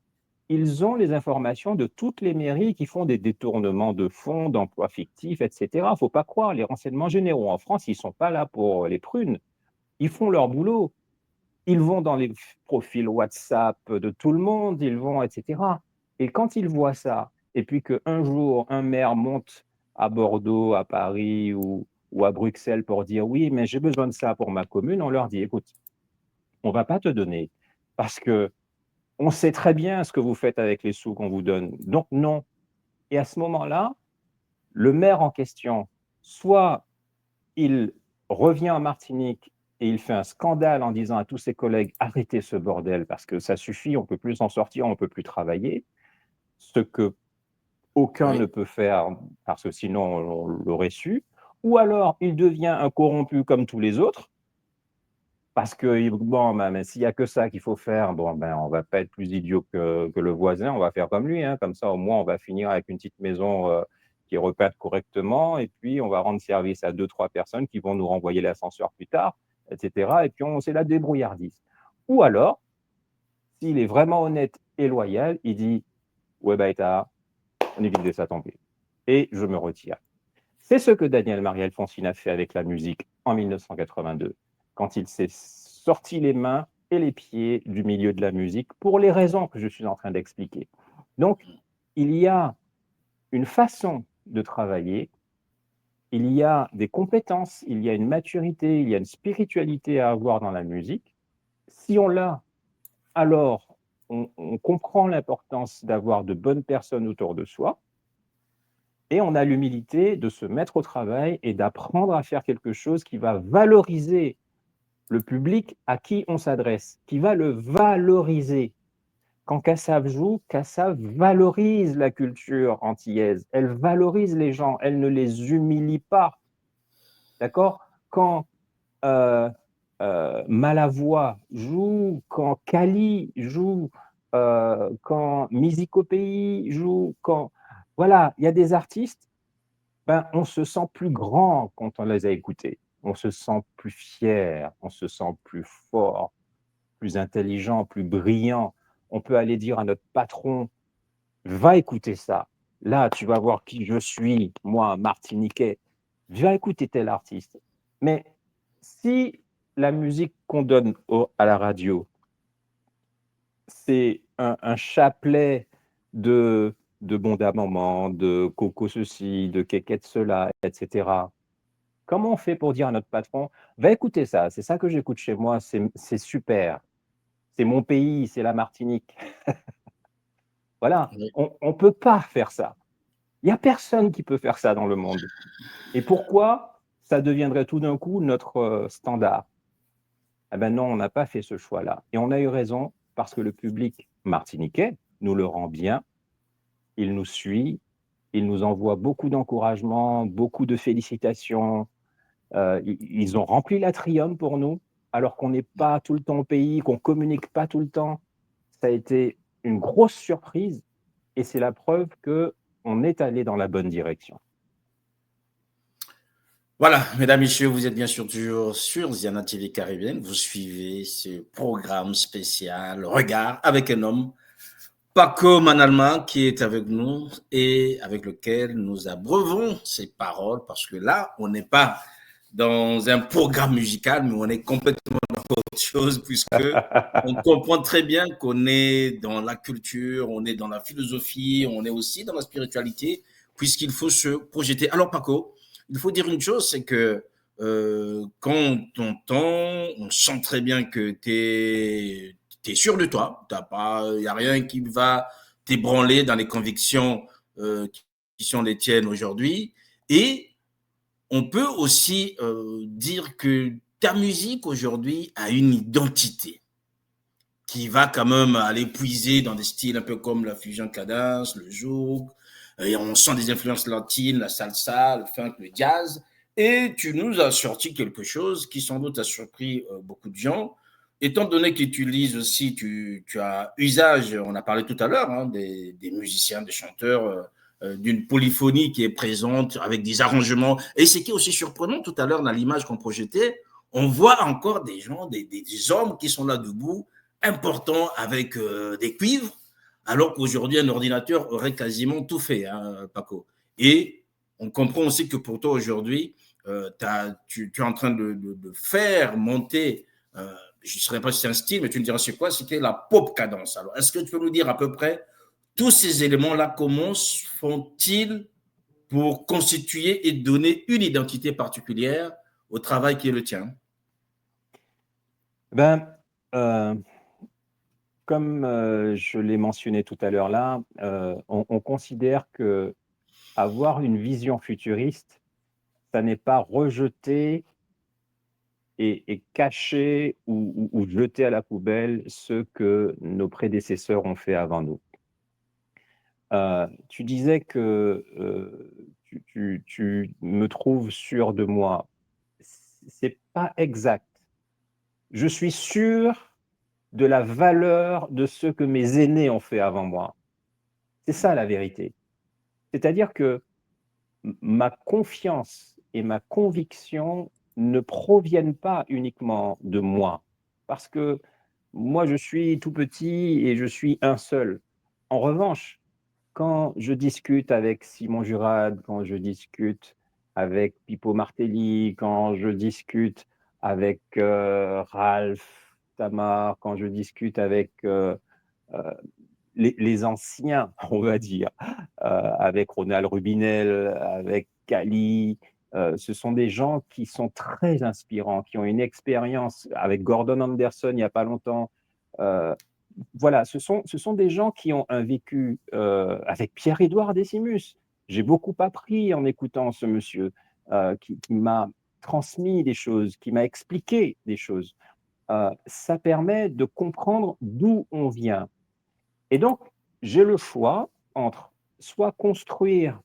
Speaker 2: Ils ont les informations de toutes les mairies qui font des détournements de fonds, d'emplois fictifs, etc. Il ne faut pas croire, les renseignements généraux en France, ils ne sont pas là pour les prunes. Ils font leur boulot. Ils vont dans les profils WhatsApp de tout le monde, ils vont, etc. Et quand ils voient ça, et puis qu'un jour, un maire monte à Bordeaux, à Paris ou à Bruxelles pour dire oui, mais j'ai besoin de ça pour ma commune, on leur dit, écoute, on ne va pas te donner parce que on sait très bien ce que vous faites avec les sous qu'on vous donne. Donc non. Et à ce moment-là, le maire en question, soit il revient en Martinique et il fait un scandale en disant à tous ses collègues arrêtez ce bordel parce que ça suffit, on ne peut plus s'en sortir, on ne peut plus travailler. Ce que aucun ne
Speaker 1: Oui,
Speaker 2: peut faire parce que sinon on l'aurait su, ou alors il devient un corrompu comme tous les autres, parce que bon, ben, s'il n'y a que ça qu'il faut faire, bon, ben, on va pas être plus idiot que le voisin, on va faire comme lui, hein, comme ça au moins on va finir avec une petite maison qui est repeinte correctement, et puis on va rendre service à deux, trois personnes qui vont nous renvoyer l'ascenseur plus tard, etc. Et puis c'est la débrouillardise. Ou alors, s'il est vraiment honnête et loyal, il dit ouais, bah, on évite de ça tomber. Et je me retire. C'est ce que Daniel Marielle-Foncine a fait avec la musique en 1982, quand il s'est sorti les mains et les pieds du milieu de la musique pour les raisons que je suis en train d'expliquer. Donc, il y a une façon de travailler, il y a des compétences, il y a une maturité, il y a une spiritualité à avoir dans la musique. Si on l'a, alors on comprend l'importance d'avoir de bonnes personnes autour de soi. Et on a l'humilité de se mettre au travail et d'apprendre à faire quelque chose qui va valoriser le public à qui on s'adresse, qui va le valoriser. Quand Kassav joue, Kassav valorise la culture antillaise, elle valorise les gens, elle ne les humilie pas. D'accord? Quand euh, Malavoie joue, quand Kali joue, quand Misicopéi joue, quand. Voilà, il y a des artistes, ben, on se sent plus grand quand on les a écoutés. On se sent plus fier, on se sent plus fort, plus intelligent, plus brillant. On peut aller dire à notre patron, va écouter ça. Là, tu vas voir qui je suis, moi, Martiniquais. Va écouter tel artiste. Mais si la musique qu'on donne à la radio, c'est un chapelet de Bondamament, de Coco ceci, de Kékette cela, etc. Comment on fait pour dire à notre patron, va écouter ça, c'est ça que j'écoute chez moi, c'est super, c'est mon pays, c'est la Martinique. Voilà,
Speaker 1: oui.
Speaker 2: on ne peut pas faire ça. Il n'y a personne qui peut faire ça dans le monde. Et pourquoi ça deviendrait tout d'un coup notre standard? Eh ben non, on n'a pas fait ce choix-là. Et on a eu raison parce que le public martiniquais nous le rend bien, il nous suit, il nous envoie beaucoup d'encouragements, beaucoup de félicitations. Ils ont rempli l'atrium pour nous, alors qu'on n'est pas tout le temps au pays, qu'on ne communique pas tout le temps. Ça a été une grosse surprise et c'est la preuve qu'on est allé dans la bonne direction.
Speaker 1: Voilà, mesdames, messieurs, vous êtes bien sûr toujours sur Ziana TV Caribbean. Vous suivez ce programme spécial Regard avec un homme, Paco Manalma, qui est avec nous et avec lequel nous abreuvons ses paroles parce que là, on n'est pas dans un programme musical, mais on est complètement dans autre chose puisque on comprend très bien qu'on est dans la culture, on est dans la philosophie, on est aussi dans la spiritualité puisqu'il faut se projeter. Alors Paco, il faut dire une chose, c'est que quand on t'entend, on sent très bien que tu es sûr de toi, il n'y a rien qui va t'ébranler dans les convictions qui sont les tiennes aujourd'hui. Et on peut aussi dire que ta musique aujourd'hui a une identité qui va quand même aller puiser dans des styles un peu comme la fusion cadence, le zouk, et on sent des influences latines, la salsa, le funk, le jazz, et tu nous as sorti quelque chose qui sans doute a surpris beaucoup de gens, étant donné que tu lises aussi, tu as usage, on a parlé tout à l'heure, hein, des musiciens, des chanteurs, d'une polyphonie qui est présente avec des arrangements. Et ce qui est aussi surprenant tout à l'heure dans l'image qu'on projetait, on voit encore des gens, des hommes qui sont là debout, importants avec des cuivres, alors qu'aujourd'hui, un ordinateur aurait quasiment tout fait, hein, Paco. Et on comprend aussi que pour toi, aujourd'hui, tu es en train de faire monter, je ne saurais pas si c'est un style, mais tu me diras c'est quoi, c'était la pop cadence. Alors, est-ce que tu peux nous dire à peu près tous ces éléments-là, comment font-ils pour constituer et donner une identité particulière au travail qui est le tien?
Speaker 2: Ben, euh, comme je l'ai mentionné tout à l'heure là, on considère que avoir une vision futuriste, ça n'est pas rejeter et cacher ou jeter à la poubelle ce que nos prédécesseurs ont fait avant nous. Tu disais que tu me trouves sûr de moi. C'est pas exact. Je suis sûr de la valeur de ce que mes aînés ont fait avant moi. C'est ça la vérité. C'est-à-dire que ma confiance et ma conviction ne proviennent pas uniquement de moi, parce que moi, je suis tout petit et je suis un seul. En revanche, quand je discute avec Simon Jurad, quand je discute avec Pippo Martelli, quand je discute avec Ralph Tamar, quand je discute avec euh, les anciens, on va dire, avec Ronald Rubinel, avec Cali. Ce sont des gens qui sont très inspirants, qui ont une expérience avec Gordon Anderson il n'y a pas longtemps. Euh, voilà, ce sont des gens qui ont un vécu avec Pierre-Édouard Décimus. J'ai beaucoup appris en écoutant ce monsieur qui m'a transmis des choses, qui m'a expliqué des choses. Ça permet de comprendre d'où on vient. Et donc, j'ai le choix entre soit construire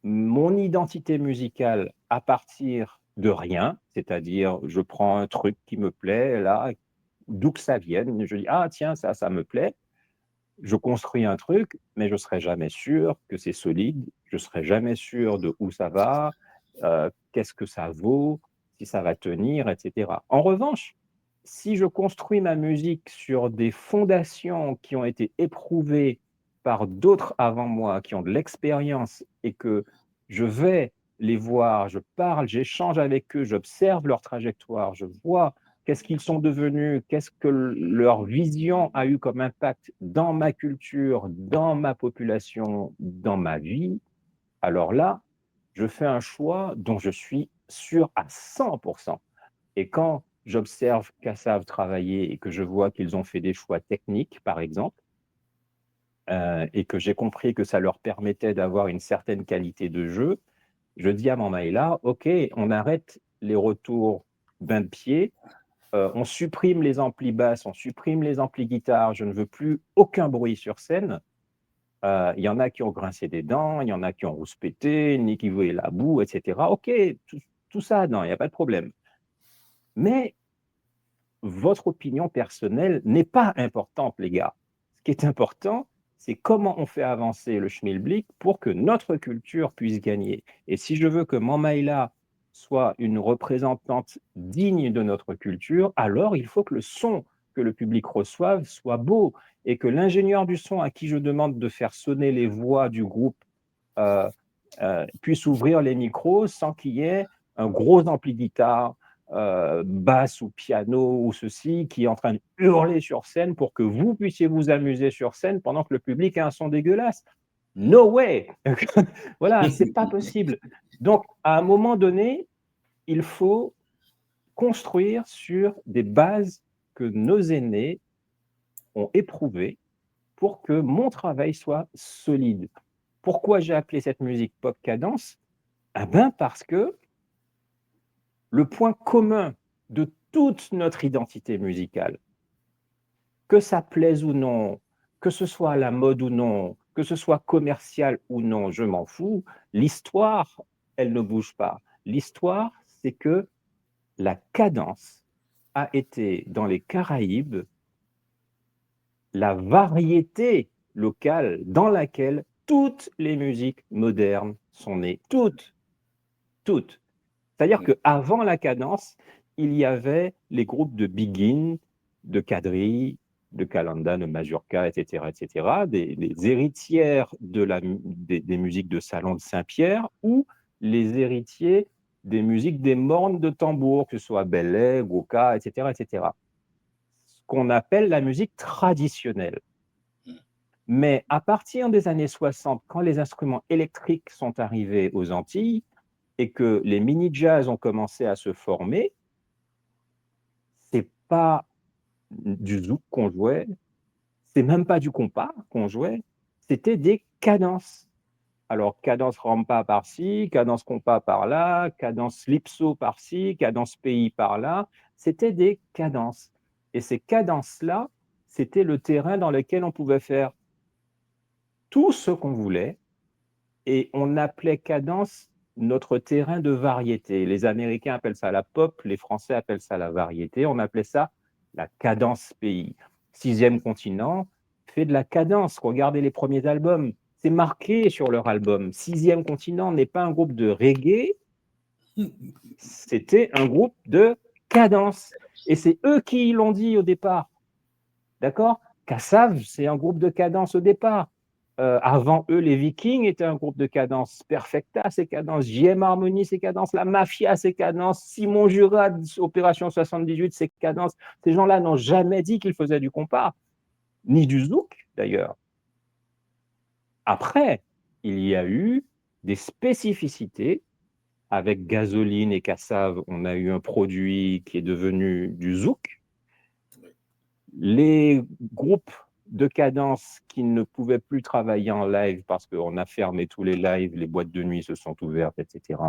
Speaker 2: mon identité musicale à partir de rien, c'est-à-dire je prends un truc qui me plaît, là, d'où que ça vienne, je dis, ah tiens, ça me plaît, je construis un truc, mais je ne serai jamais sûr que c'est solide, je ne serai jamais sûr de où ça va, qu'est-ce que ça vaut, si ça va tenir, etc. En revanche, si je construis ma musique sur des fondations qui ont été éprouvées par d'autres avant moi, qui ont de l'expérience et que je vais les voir, je parle, j'échange avec eux, j'observe leur trajectoire, je vois qu'est-ce qu'ils sont devenus, qu'est-ce que leur vision a eu comme impact dans ma culture, dans ma population, dans ma vie, alors là, je fais un choix dont je suis sûr à 100%. Et quand j'observe Kassav travailler et que je vois qu'ils ont fait des choix techniques, par exemple, et que j'ai compris que ça leur permettait d'avoir une certaine qualité de jeu, je dis à Mamaïla, OK, on arrête les retours bain de pied, on supprime les amplis basses, on supprime les amplis guitare, je ne veux plus aucun bruit sur scène. Il y en a qui ont grincé des dents, il y en a qui ont rouspété, ni qui voulaient la boue, etc. OK, tout ça, non, il n'y a pas de problème. Mais votre opinion personnelle n'est pas importante, les gars. Ce qui est important, c'est comment on fait avancer le schmilblick pour que notre culture puisse gagner. Et si je veux que Mamaïla soit une représentante digne de notre culture, alors il faut que le son que le public reçoive soit beau et que l'ingénieur du son à qui je demande de faire sonner les voix du groupe euh, puisse ouvrir les micros sans qu'il y ait un gros ampli guitare, basse ou piano ou ceci, qui est en train de hurler sur scène pour que vous puissiez vous amuser sur scène pendant que le public a un son dégueulasse. No way. Voilà, c'est pas possible. Donc, à un moment donné, il faut construire sur des bases que nos aînés ont éprouvées pour que mon travail soit solide. Pourquoi j'ai appelé cette musique pop cadence? Ah ben parce que le point commun de toute notre identité musicale, que ça plaise ou non, que ce soit à la mode ou non, que ce soit commercial ou non, je m'en fous, l'histoire, elle ne bouge pas. L'histoire, c'est que la cadence a été dans les Caraïbes la variété locale dans laquelle toutes les musiques modernes sont nées. Toutes, toutes. C'est-à-dire qu'avant la cadence, il y avait les groupes de Begin, de Kadri, de Kalanda, de Majorca, etc., des héritières des musiques de salon de Saint-Pierre ou les héritiers des musiques des mornes de tambour, que ce soit Belay, Goka, etc. Ce qu'on appelle la musique traditionnelle. Mais à partir des années 60, quand les instruments électriques sont arrivés aux Antilles, et que les mini-jazz ont commencé à se former, c'est pas du zouk qu'on jouait, c'est même pas du compas qu'on jouait, c'était des cadences. Alors, cadence rampa par-ci, cadence compas par-là, cadence lipso par-ci, cadence pays par-là, c'était des cadences. Et ces cadences-là, c'était le terrain dans lequel on pouvait faire tout ce qu'on voulait et on appelait cadence notre terrain de variété. Les Américains appellent ça la pop, les Français appellent ça la variété, on appelait ça la cadence pays. Sixième continent fait de la cadence. Regardez les premiers albums, c'est marqué sur leur album. Sixième continent n'est pas un groupe de reggae, c'était un groupe de cadence. Et c'est eux qui l'ont dit au départ. D'accord? Kassav, c'est un groupe de cadence au départ. Avant eux, les Vikings étaient un groupe de cadence. Perfecta, c'est cadence. JM Harmony, c'est cadence. La Mafia, c'est cadence. Simon Jurad, Opération 78, c'est cadence. Ces gens-là n'ont jamais dit qu'ils faisaient du compas, ni du zouk d'ailleurs. Après, il y a eu des spécificités. Avec Gasoline et Kassav, on a eu un produit qui est devenu du zouk. Les groupes de cadence qui ne pouvaient plus travailler en live parce qu'on a fermé tous les lives, les boîtes de nuit se sont ouvertes, etc.,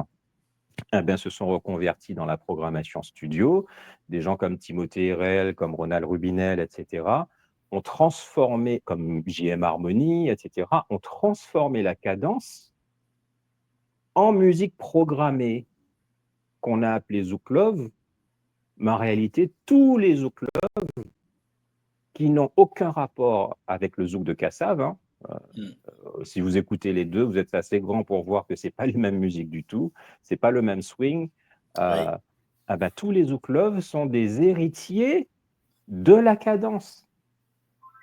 Speaker 2: eh bien, se sont reconvertis dans la programmation studio. Des gens comme Timothée Hérel, comme Ronald Rubinel, etc., ont transformé, comme JM Harmony, etc., ont transformé la cadence en musique programmée qu'on a appelée Zouk Love, mais en réalité, tous les Zouk Love qui n'ont aucun rapport avec le zouk de Kassav. Hein. Si vous écoutez les deux, vous êtes assez grand pour voir que ce n'est pas les mêmes musiques du tout, ce n'est pas le même swing.
Speaker 1: Oui.
Speaker 2: Tous les Zouk Love sont des héritiers de la cadence.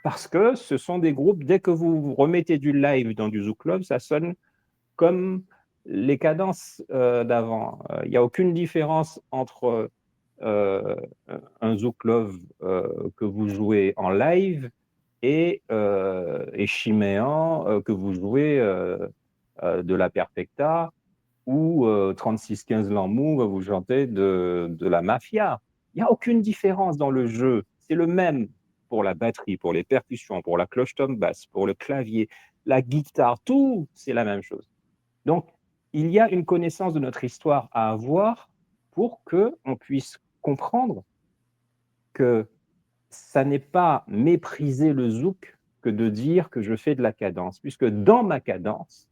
Speaker 2: Parce que ce sont des groupes, dès que vous remettez du live dans du Zouk Love, ça sonne comme les cadences d'avant. Il n'y a aucune différence entre un Zouk Love que vous jouez en live et Chiméan que vous jouez de la Perfecta ou 3615 Lamour que vous chantez de la Mafia. Il n'y a aucune différence dans le jeu. C'est le même pour la batterie, pour les percussions, pour la cloche tom basse, pour le clavier, la guitare, tout, c'est la même chose. Donc, il y a une connaissance de notre histoire à avoir pour qu'on puisse comprendre que ça n'est pas mépriser le zouk que de dire que je fais de la cadence, puisque dans ma cadence,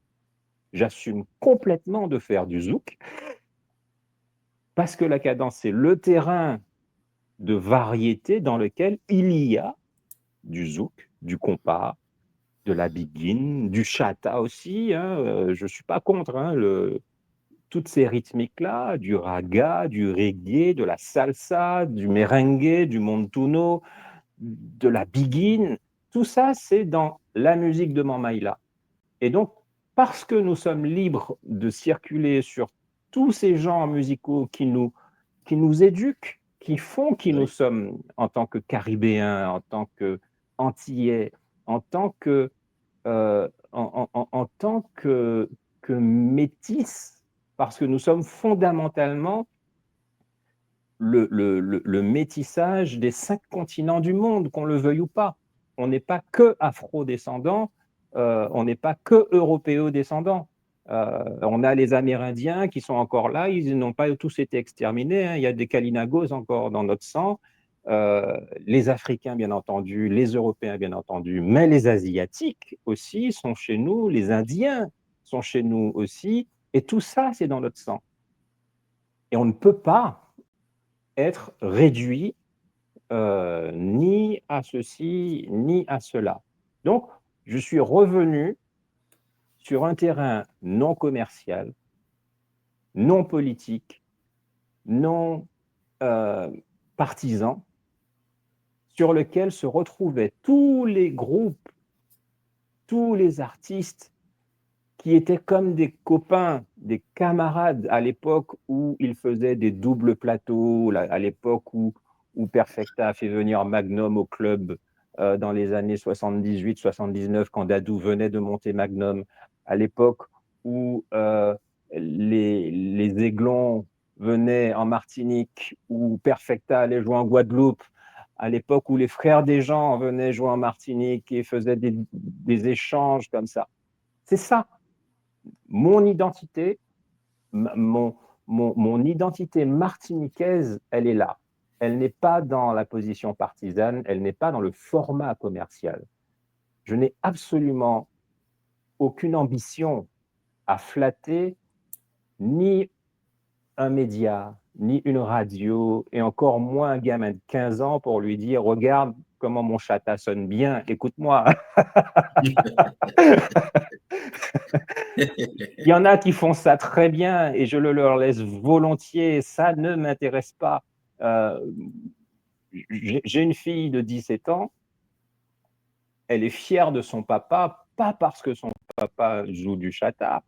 Speaker 2: j'assume complètement de faire du zouk, parce que la cadence, c'est le terrain de variété dans lequel il y a du zouk, du compas, de la biguine, du chata aussi. Hein, je ne suis pas contre toutes ces rythmiques-là, du raga, du reggae, de la salsa, du merengue, du montuno, de la biguine, tout ça, c'est dans la musique de Mamaïla. Et donc, parce que nous sommes libres de circuler sur tous ces genres musicaux qui nous éduquent, qui font qui nous sommes en tant que Caribéens, en tant que Antillais, en tant que, en tant que métis, parce que nous sommes fondamentalement le métissage des 5 continents du monde, qu'on le veuille ou pas. On n'est pas que afro-descendants, on n'est pas que européo-descendants. On a les Amérindiens qui sont encore là, ils n'ont pas tous été exterminés, hein. Il y a des Kalinagos encore dans notre sang, les Africains bien entendu, les Européens bien entendu, mais les Asiatiques aussi sont chez nous, les Indiens sont chez nous aussi, et tout ça c'est dans notre sang. Et on ne peut pas être réduit ni à ceci, ni à cela. Donc, je suis revenu sur un terrain non commercial, non politique, non partisan, sur lequel se retrouvaient tous les groupes, tous les artistes qui étaient comme des copains, des camarades à l'époque où ils faisaient des doubles plateaux, à l'époque où Perfecta a fait venir Magnum au club dans les années 78-79, quand Dadou venait de monter Magnum, à l'époque où les Aiglons venaient en Martinique, où Perfecta allait jouer en Guadeloupe, à l'époque où les Frères des gens venaient jouer en Martinique et faisaient des échanges comme ça. C'est ça. Mon identité, mon identité martiniquaise, elle est là. Elle n'est pas dans la position partisane, elle n'est pas dans le format commercial. Je n'ai absolument aucune ambition à flatter ni un média, ni une radio, et encore moins un gamin de 15 ans pour lui dire « Regarde comment mon chata sonne bien, écoute-moi ». Il y en a qui font ça très bien et je le leur laisse volontiers, ça ne m'intéresse pas. J'ai une fille de 17 ans, elle est fière de son papa, pas parce que son papa joue du chata.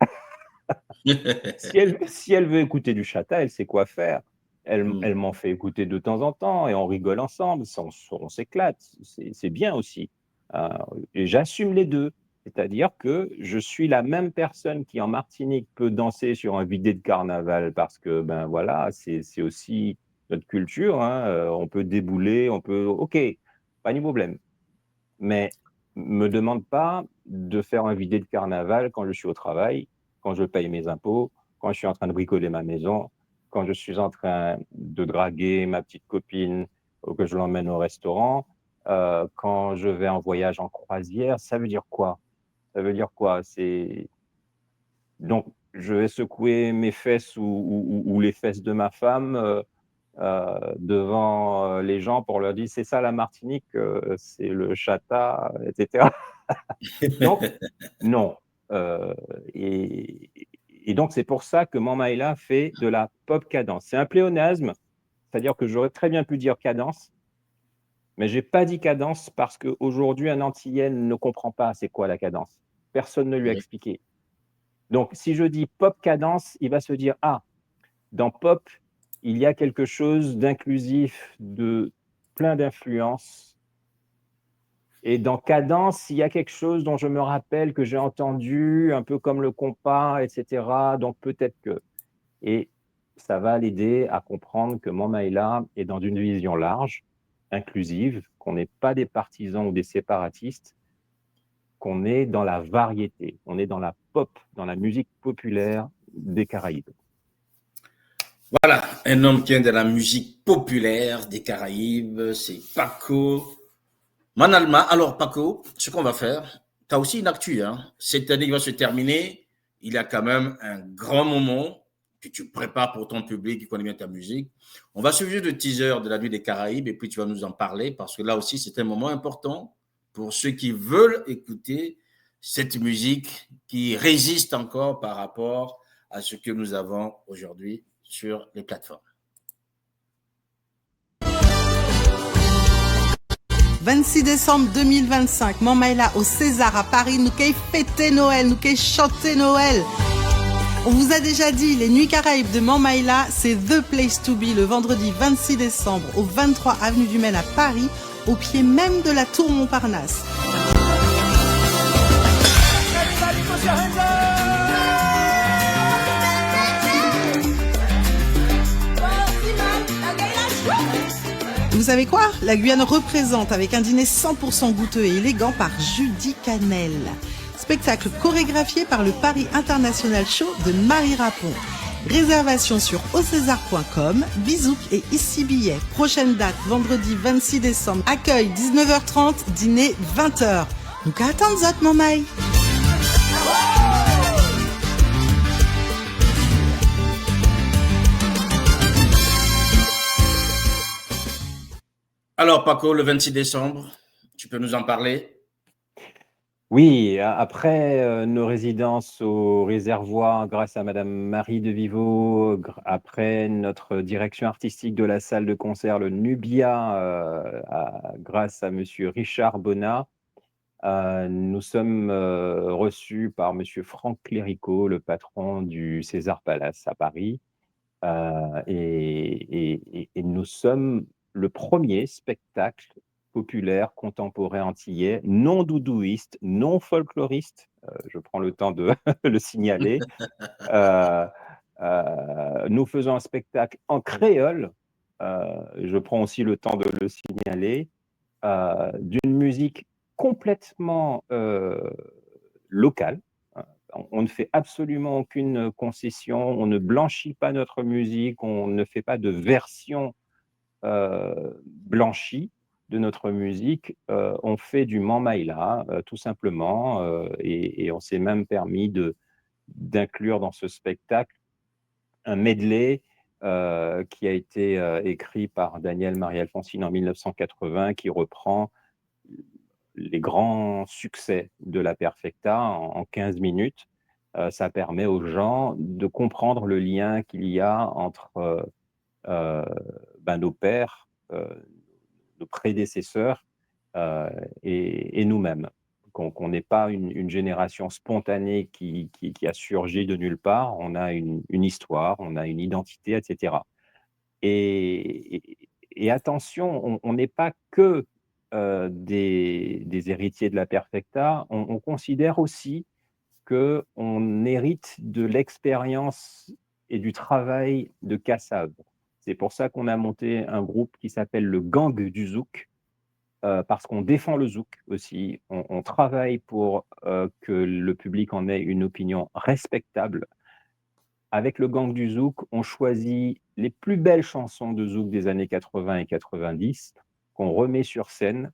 Speaker 2: Si elle veut écouter du chata, elle sait quoi faire. Elle m'en fait écouter de temps en temps et on rigole ensemble, on s'éclate, c'est bien aussi. Et j'assume les deux. C'est-à-dire que je suis la même personne qui, en Martinique, peut danser sur un bidet de carnaval parce que, ben voilà, c'est aussi notre culture, hein. On peut débouler, on peut. OK, pas de problème. Mais me demande pas de faire un bidet de carnaval quand je suis au travail, quand je paye mes impôts, quand je suis en train de bricoler ma maison, quand je suis en train de draguer ma petite copine ou que je l'emmène au restaurant, quand je vais en voyage en croisière. Ça veut dire quoi? Ça veut dire quoi? Donc, je vais secouer mes fesses ou les fesses de ma femme devant les gens pour leur dire c'est ça la Martinique, c'est le chata, etc. Donc, non. Euh, et, et donc, c'est pour ça que Mamaïla fait de la pop cadence. C'est un pléonasme, c'est-à-dire que j'aurais très bien pu dire cadence, mais je n'ai pas dit cadence parce qu'aujourd'hui, un Antillais ne comprend pas c'est quoi la cadence. Personne ne lui a
Speaker 1: Oui.
Speaker 2: expliqué. Donc, si je dis pop cadence, il va se dire ah, dans pop, il y a quelque chose d'inclusif, de plein d'influences. Et dans cadence, il y a quelque chose dont je me rappelle que j'ai entendu, un peu comme le compas, etc. Donc peut-être que. Et ça va l'aider à comprendre que Mamaïla est dans une vision large, inclusive, qu'on n'est pas des partisans ou des séparatistes, qu'on est dans la variété, on est dans la pop, dans la musique populaire des Caraïbes.
Speaker 1: Voilà, un homme qui vient de la musique populaire des Caraïbes, c'est Paco Manalma. Alors Paco, ce qu'on va faire, tu as aussi une actu, hein. Cette année qui va se terminer, il y a quand même un grand moment que tu prépares pour ton public qui connaît bien ta musique. On va suivre le teaser de la nuit des Caraïbes et puis tu vas nous en parler parce que là aussi c'est un moment important pour ceux qui veulent écouter cette musique qui résiste encore par rapport à ce que nous avons aujourd'hui sur les plateformes.
Speaker 3: 26 décembre 2025, Mamaïla au César à Paris, nous qu'est fêter Noël, nous qu'est chanter Noël. On vous a déjà dit, les Nuits Caraïbes de Mamaïla, c'est The Place to Be le vendredi 26 décembre au 23 avenue du Maine à Paris, au pied même de la tour Montparnasse. Vous savez quoi? La Guyane représente avec un dîner 100% goûteux et élégant par Judy Canel. Spectacle chorégraphié par le Paris International Show de Marie Rapon. Réservation sur aucésar.com. Bisous et ici billet. Prochaine date, vendredi 26 décembre. Accueil 19h30, dîner 20h. Nous qu'à attendre zot, Mamaï.
Speaker 1: Alors Paco, le 26 décembre, tu peux nous en parler?
Speaker 2: Oui, après nos résidences au réservoir grâce à Madame Marie de Viveau, après notre direction artistique de la salle de concert, le Nubia, grâce à Monsieur Richard Bonnat, nous sommes reçus par Monsieur Franck Clérico, le patron du César Palace à Paris, et nous sommes le premier spectacle populaire, contemporain antillais, non doudouiste, non folkloriste, je prends le temps de le signaler. Nous faisons un spectacle en créole, je prends aussi le temps de le signaler, d'une musique complètement locale. On ne fait absolument aucune concession, on ne blanchit pas notre musique, on ne fait pas de version blanchie. de notre musique, on fait du mammaïla, tout simplement, et on s'est même permis d'inclure dans ce spectacle un medley qui a été écrit par Daniel Marie-Alfonsine en 1980, qui reprend les grands succès de la Perfecta en 15 minutes. Ça permet aux gens de comprendre le lien qu'il y a entre nos pères, nos prédécesseurs et nous-mêmes. Qu'on n'est pas une génération spontanée qui a surgi de nulle part. On a une histoire, on a une identité, etc. Et attention, on n'est pas que des héritiers de la Perfecta, on considère aussi qu'on hérite de l'expérience et du travail de Kassav. C'est pour ça qu'on a monté un groupe qui s'appelle le Gang du Zouk, parce qu'on défend le zouk aussi. On travaille pour que le public en ait une opinion respectable. Avec le Gang du Zouk, on choisit les plus belles chansons de zouk des années 80 et 90 qu'on remet sur scène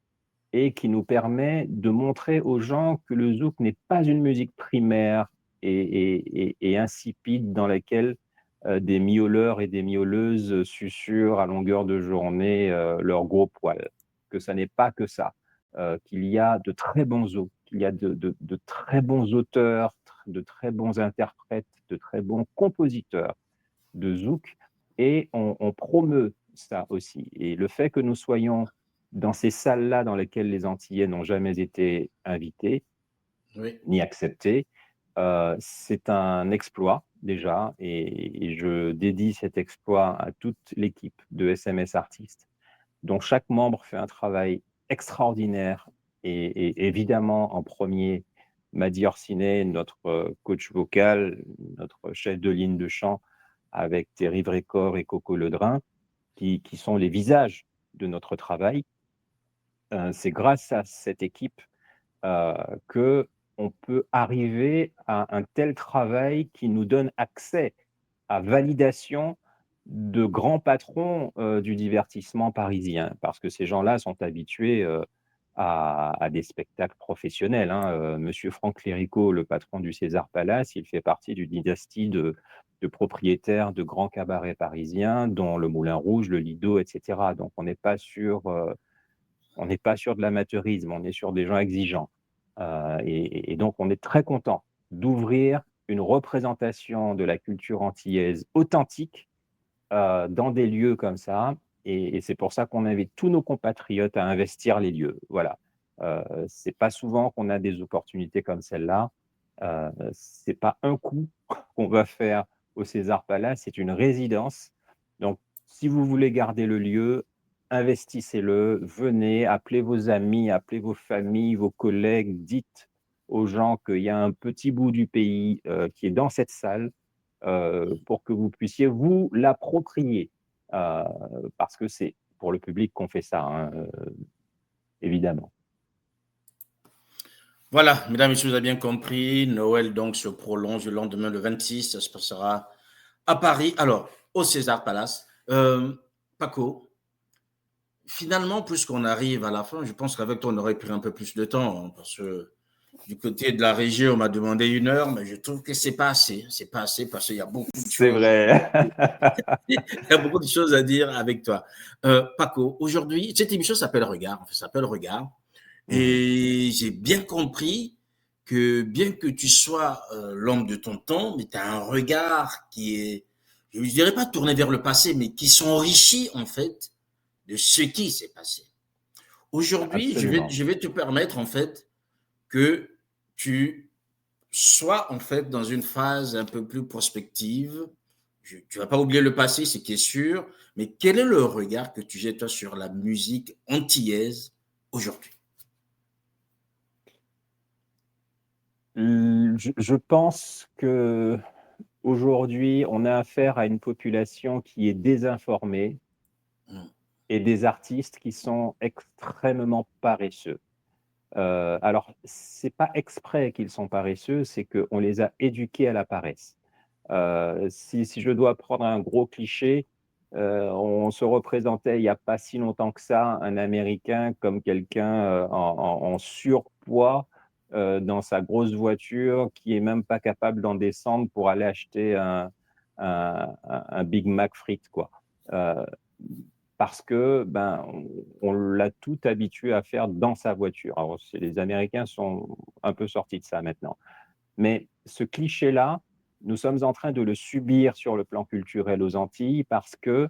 Speaker 2: et qui nous permet de montrer aux gens que le zouk n'est pas une musique primaire et insipide dans laquelle des miauleurs et des miauleuses susurrent à longueur de journée leurs gros poils, que ça n'est pas que ça, qu'il y a de très bons zouk, qu'il y a de très bons auteurs, de très bons interprètes, de très bons compositeurs de zouk, et on promeut ça aussi. Et le fait que nous soyons dans ces salles-là dans lesquelles les Antillais n'ont jamais été invités, ni acceptés, c'est un exploit déjà, et je dédie cet exploit à toute l'équipe de SMS Artistes, dont chaque membre fait un travail extraordinaire, et évidemment en premier Madi Orsiné, notre coach vocal, notre chef de ligne de chant, avec Thierry Vrécor et Coco Ledrin, qui sont les visages de notre travail. C'est grâce à cette équipe qu'on peut arriver à un tel travail qui nous donne accès à validation de grands patrons du divertissement parisien, parce que ces gens-là sont habitués à des spectacles professionnels. Monsieur Franck Léricault, le patron du César Palace, il fait partie d'une dynastie de propriétaires de grands cabarets parisiens, dont le Moulin Rouge, le Lido, etc. Donc on n'est pas sur de l'amateurisme, on est sur des gens exigeants. Et donc on est très content d'ouvrir une représentation de la culture antillaise authentique dans des lieux comme ça. Et c'est pour ça qu'on invite tous nos compatriotes à investir les lieux. Voilà. C'est pas souvent qu'on a des opportunités comme celle-là. C'est pas un coup qu'on va faire au César Palace, c'est une résidence. Donc, si vous voulez garder le lieu, investissez-le, venez, appelez vos amis, appelez vos familles, vos collègues, dites aux gens qu'il y a un petit bout du pays qui est dans cette salle pour que vous puissiez vous l'approprier. Parce que c'est pour le public qu'on fait ça, évidemment.
Speaker 1: Voilà, mesdames et messieurs, vous avez bien compris. Noël donc se prolonge le lendemain, le 26. Ça se passera à Paris. Alors, au César Palace. Paco, finalement, puisqu'on arrive à la fin, je pense qu'avec toi, on aurait pris un peu plus de temps. Parce que du côté de la régie, on m'a demandé 1 heure, mais je trouve que c'est pas assez. C'est pas assez parce qu'il y a beaucoup de choses.
Speaker 2: C'est vrai.
Speaker 1: Il y a beaucoup de choses à dire avec toi. Paco, aujourd'hui, cette émission s'appelle Regard. Ça s'appelle Regard. Et j'ai bien compris que bien que tu sois l'homme de ton temps, mais tu as un regard qui est, je ne dirais pas tourné vers le passé, mais qui s'enrichit en fait de ce qui s'est passé. Aujourd'hui, je vais te permettre en fait que tu sois en fait dans une phase un peu plus prospective. Tu ne vas pas oublier le passé, c'est qui est sûr, mais quel est le regard que tu jettes toi sur la musique antillaise aujourd'hui?
Speaker 2: Je pense que aujourd'hui, on a affaire à une population qui est désinformée et des artistes qui sont extrêmement paresseux. Alors, c'est pas exprès qu'ils sont paresseux, c'est qu'on les a éduqués à la paresse. Si je dois prendre un gros cliché, On se représentait il n'y a pas si longtemps que ça un Américain comme quelqu'un en surpoids dans sa grosse voiture qui est même pas capable d'en descendre pour aller acheter un Big Mac frites, quoi. Parce que on l'a tout habitué à faire dans sa voiture. Alors, les Américains sont un peu sortis de ça maintenant. Mais ce cliché-là, nous sommes en train de le subir sur le plan culturel aux Antilles parce que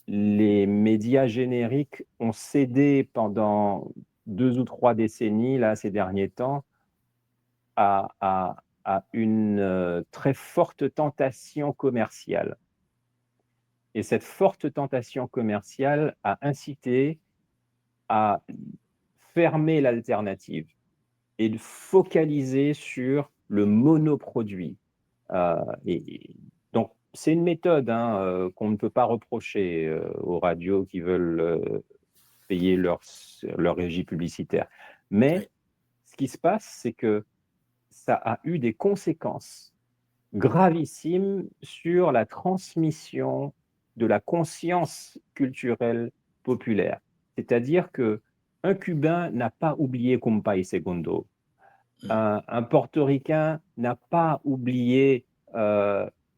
Speaker 2: les médias génériques ont cédé pendant 2 ou 3 décennies, là, ces derniers temps, à une très forte tentation commerciale. Et cette forte tentation commerciale a incité à fermer l'alternative et de focaliser sur le monoproduit. Et donc, c'est une méthode qu'on ne peut pas reprocher aux radios qui veulent payer leur régie publicitaire. Mais
Speaker 1: Oui.
Speaker 2: ce qui se passe, c'est que ça a eu des conséquences gravissimes sur la transmission de la conscience culturelle populaire. C'est-à-dire qu'un Cubain n'a pas oublié Compa y Segundo. Un Portoricain n'a pas oublié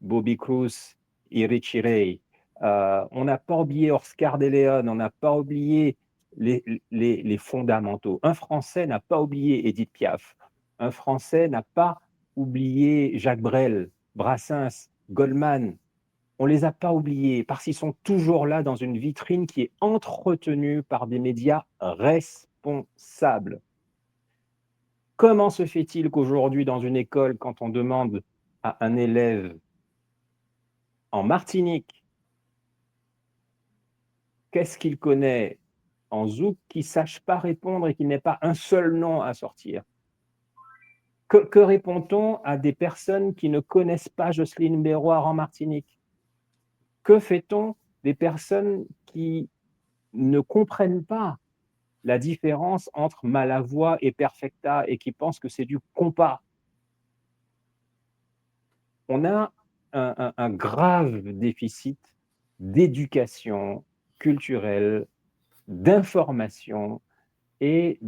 Speaker 2: Bobby Cruz et Richie Ray. On n'a pas oublié Oscar de Leon, on n'a pas oublié les fondamentaux. Un Français n'a pas oublié Édith Piaf. Un Français n'a pas oublié Jacques Brel, Brassens, Goldman. On ne les a pas oubliés parce qu'ils sont toujours là dans une vitrine qui est entretenue par des médias responsables. Comment se fait-il qu'aujourd'hui, dans une école, quand on demande à un élève en Martinique qu'est-ce qu'il connaît en zouk, qu'il ne sache pas répondre et qu'il n'ait pas un seul nom à sortir? Que répond-on à des personnes qui ne connaissent pas Jocelyne Béroir en Martinique? Que fait-on des personnes qui ne comprennent pas la différence entre Malavoie et Perfecta et qui pensent que c'est du compas? On a un grave déficit d'éducation culturelle, d'information et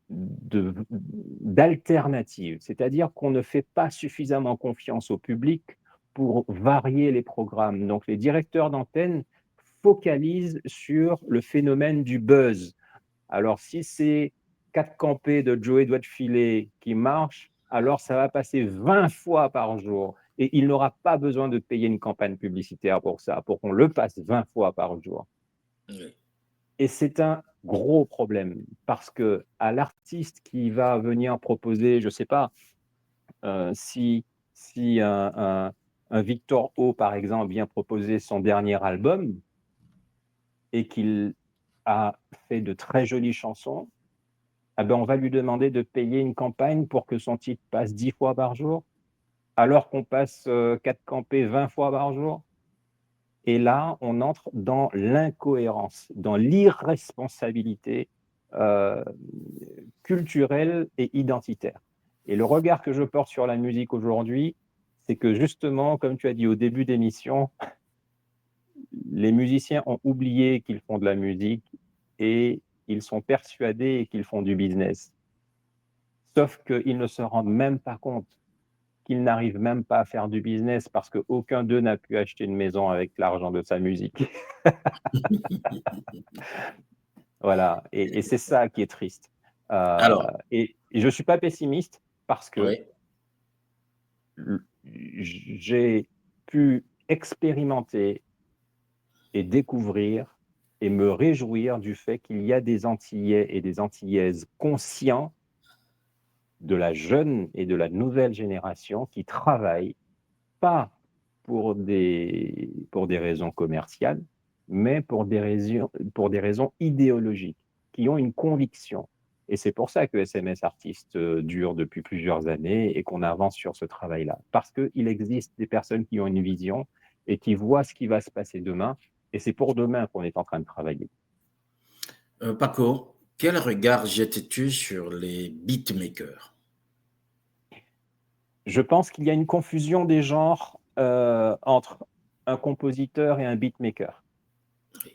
Speaker 2: d'alternatives. C'est-à-dire qu'on ne fait pas suffisamment confiance au public pour varier les programmes. Donc les directeurs d'antenne focalisent sur le phénomène du buzz. Alors si c'est 4 campés de Joey Doigt de Filet qui marchent, alors ça va passer 20 fois par jour. Et il n'aura pas besoin de payer une campagne publicitaire pour ça, pour qu'on le passe 20 fois par jour.
Speaker 1: Oui.
Speaker 2: Et c'est un gros problème, parce qu'à l'artiste qui va venir proposer, je ne sais pas, si un Victor O, par exemple, vient proposer son dernier album et qu'il a fait de très jolies chansons, on va lui demander de payer une campagne pour que son titre passe 10 fois par jour, alors qu'on passe 4 campés 20 fois par jour. Et là, on entre dans l'incohérence, dans l'irresponsabilité culturelle et identitaire. Et le regard que je porte sur la musique aujourd'hui, c'est que justement, comme tu as dit au début d'émission, les musiciens ont oublié qu'ils font de la musique et ils sont persuadés qu'ils font du business. Sauf qu'ils ne se rendent même pas compte qu'ils n'arrivent même pas à faire du business parce qu'aucun d'eux n'a pu acheter une maison avec l'argent de sa musique. Voilà, et c'est ça qui est triste. Et je ne suis pas pessimiste parce que j'ai pu expérimenter et découvrir et me réjouir du fait qu'il y a des Antillais et des Antillaises conscients de la jeune et de la nouvelle génération qui travaillent pas pour des raisons commerciales, mais pour des raisons idéologiques, qui ont une conviction. Et c'est pour ça que SMS Artistes dure depuis plusieurs années et qu'on avance sur ce travail-là. Parce qu'il existe des personnes qui ont une vision et qui voient ce qui va se passer demain. Et c'est pour demain qu'on est en train de travailler.
Speaker 1: Paco, quel regard jettes-tu sur les beatmakers?
Speaker 2: Je pense qu'il y a une confusion des genres entre un compositeur et un beatmaker.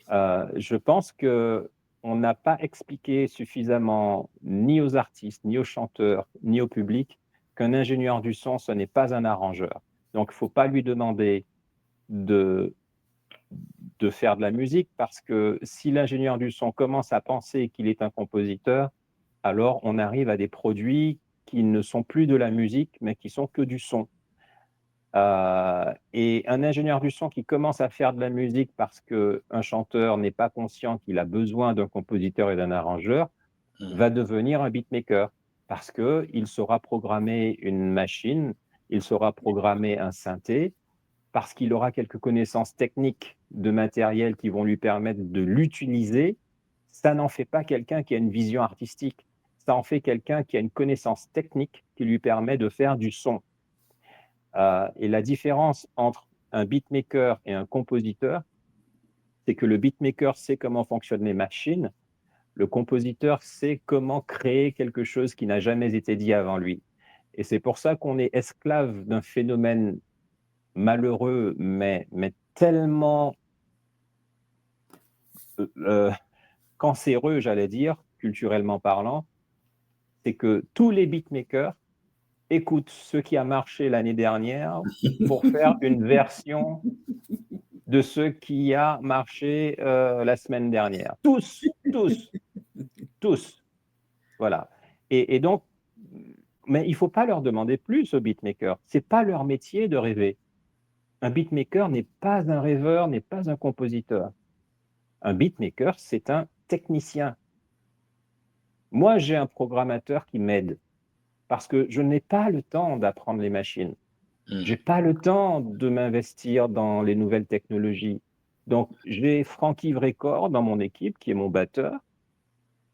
Speaker 2: Je pense qu'on n'a pas expliqué suffisamment ni aux artistes, ni aux chanteurs, ni au public qu'un ingénieur du son, ce n'est pas un arrangeur. Donc, il ne faut pas lui demander de faire de la musique, parce que si l'ingénieur du son commence à penser qu'il est un compositeur, alors on arrive à des produits qui ne sont plus de la musique, mais qui sont que du son. Et un ingénieur du son qui commence à faire de la musique parce qu'un chanteur n'est pas conscient qu'il a besoin d'un compositeur et d'un arrangeur, va devenir un beatmaker, parce qu'il saura programmer une machine, il saura programmer un synthé, parce qu'il aura quelques connaissances techniques de matériel qui vont lui permettre de l'utiliser. Ça n'en fait pas quelqu'un qui a une vision artistique, ça en fait quelqu'un qui a une connaissance technique qui lui permet de faire du son. Et la différence entre un beatmaker et un compositeur, c'est que le beatmaker sait comment fonctionnent les machines, le compositeur sait comment créer quelque chose qui n'a jamais été dit avant lui. Et c'est pour ça qu'on est esclave d'un phénomène malheureux, mais tellement cancéreux, j'allais dire, culturellement parlant, c'est que tous les beatmakers écoutent ce qui a marché l'année dernière pour faire une version de ce qui a marché la semaine dernière. Tous. Voilà. Et donc, mais il ne faut pas leur demander plus aux beatmakers. Ce n'est pas leur métier de rêver. Un beatmaker n'est pas un rêveur, n'est pas un compositeur. Un beatmaker, c'est un technicien. Moi, j'ai un programmateur qui m'aide parce que je n'ai pas le temps d'apprendre les machines. Je n'ai pas le temps de m'investir dans les nouvelles technologies. Donc, j'ai Francky Vrécor dans mon équipe, qui est mon batteur,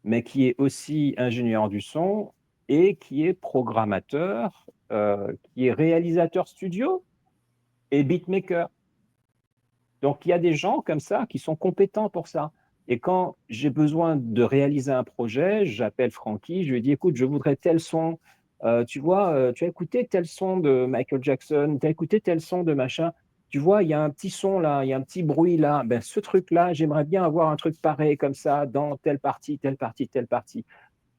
Speaker 2: mais qui est aussi ingénieur du son et qui est programmateur, qui est réalisateur studio et beatmaker. Donc, il y a des gens comme ça qui sont compétents pour ça. Et quand j'ai besoin de réaliser un projet, j'appelle Francky, je lui dis, écoute, je voudrais tel son. Tu vois, tu as écouté tel son de Michael Jackson, tu as écouté tel son de machin. Tu vois, il y a un petit son là, il y a un petit bruit là. Ben, ce truc-là, j'aimerais bien avoir un truc pareil comme ça dans telle partie, telle partie, telle partie.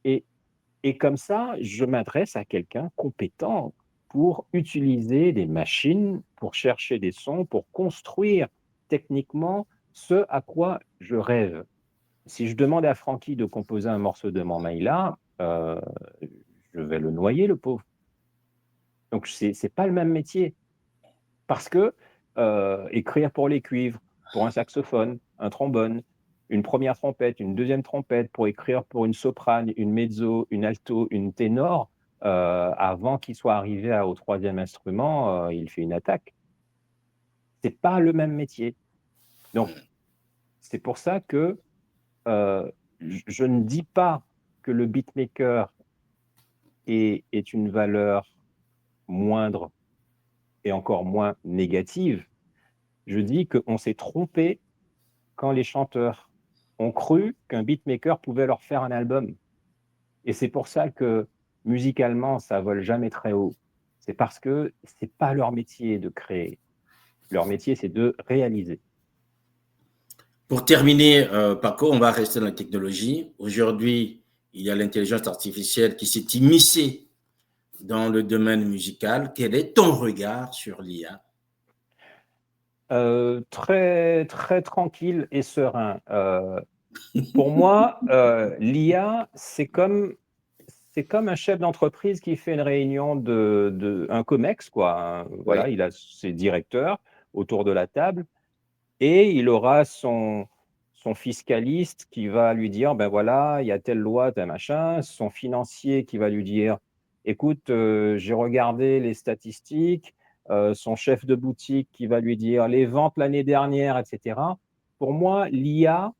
Speaker 2: Et comme ça, je m'adresse à quelqu'un compétent pour utiliser des machines, pour chercher des sons, pour construire techniquement ce à quoi je rêve. Si je demande à Francky de composer un morceau de Mamaïla, je vais le noyer, le pauvre. Donc, ce n'est pas le même métier. Parce que écrire pour les cuivres, pour un saxophone, un trombone, une première trompette, une deuxième trompette, pour écrire pour une soprane, une mezzo, une alto, une ténor, avant qu'il soit arrivé au troisième instrument, il fait une attaque. Ce n'est pas le même métier. Donc, c'est pour ça que je ne dis pas que le beatmaker est une valeur moindre et encore moins négative. Je dis qu'on s'est trompé quand les chanteurs ont cru qu'un beatmaker pouvait leur faire un album. Et c'est pour ça que musicalement, ça vole jamais très haut. C'est parce que ce n'est pas leur métier de créer. Leur métier, c'est de réaliser.
Speaker 1: Pour terminer, Paco, on va rester dans la technologie. Aujourd'hui, il y a l'intelligence artificielle qui s'est immiscée dans le domaine musical. Quel est ton regard sur l'IA?
Speaker 2: Très, très tranquille et serein. Pour moi, l'IA, c'est comme un chef d'entreprise qui fait une réunion un COMEX, quoi. Voilà, oui. Il a ses directeurs autour de la table et il aura son fiscaliste qui va lui dire, ben voilà, il y a telle loi, tel machin, son financier qui va lui dire, écoute, j'ai regardé les statistiques, son chef de boutique qui va lui dire les ventes l'année dernière, etc. Pour moi, l'IA,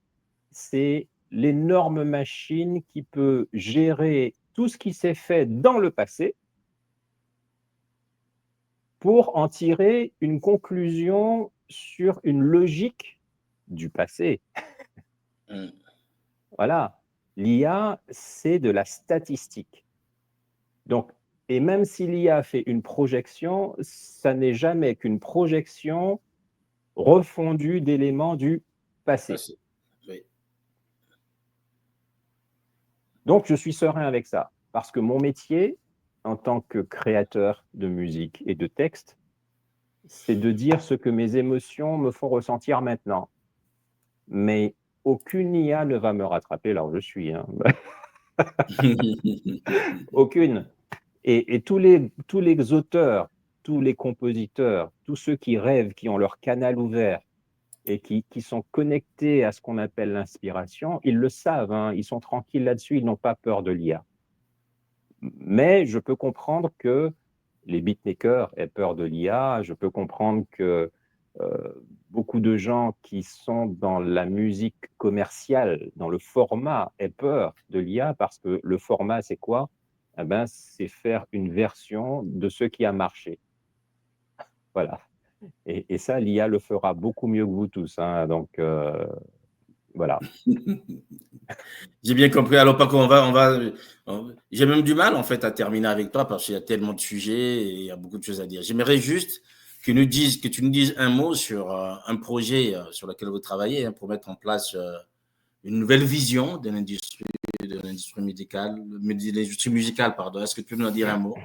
Speaker 2: c'est l'énorme machine qui peut gérer tout ce qui s'est fait dans le passé pour en tirer une conclusion sur une logique du passé. Voilà, l'IA, c'est de la statistique. Donc, et même si l'IA fait une projection, ça n'est jamais qu'une projection refondu d'éléments du passé.
Speaker 1: Oui.
Speaker 2: Donc, je suis serein avec ça, parce que mon métier, en tant que créateur de musique et de texte, c'est de dire ce que mes émotions me font ressentir maintenant. Mais aucune IA ne va me rattraper là où je suis. Hein. Aucune. Et tous les auteurs, tous les compositeurs, tous ceux qui rêvent, qui ont leur canal ouvert et qui sont connectés à ce qu'on appelle l'inspiration, ils le savent, hein, ils sont tranquilles là-dessus, ils n'ont pas peur de l'IA. Mais je peux comprendre que les beatmakers aient peur de l'IA, je peux comprendre que beaucoup de gens qui sont dans la musique commerciale, dans le format, aient peur de l'IA parce que le format, c'est quoi? Eh ben, c'est faire une version de ce qui a marché. Voilà. Et ça, l'IA le fera beaucoup mieux que vous tous. Hein. Donc, voilà.
Speaker 1: J'ai bien compris. Alors, Paco, j'ai même du mal, en fait, à terminer avec toi parce qu'il y a tellement de sujets et il y a beaucoup de choses à dire. J'aimerais juste que tu nous dises un mot sur un projet sur lequel vous travaillez hein, pour mettre en place une nouvelle vision de l'industrie musicale, pardon. Est-ce que tu peux nous en dire un mot?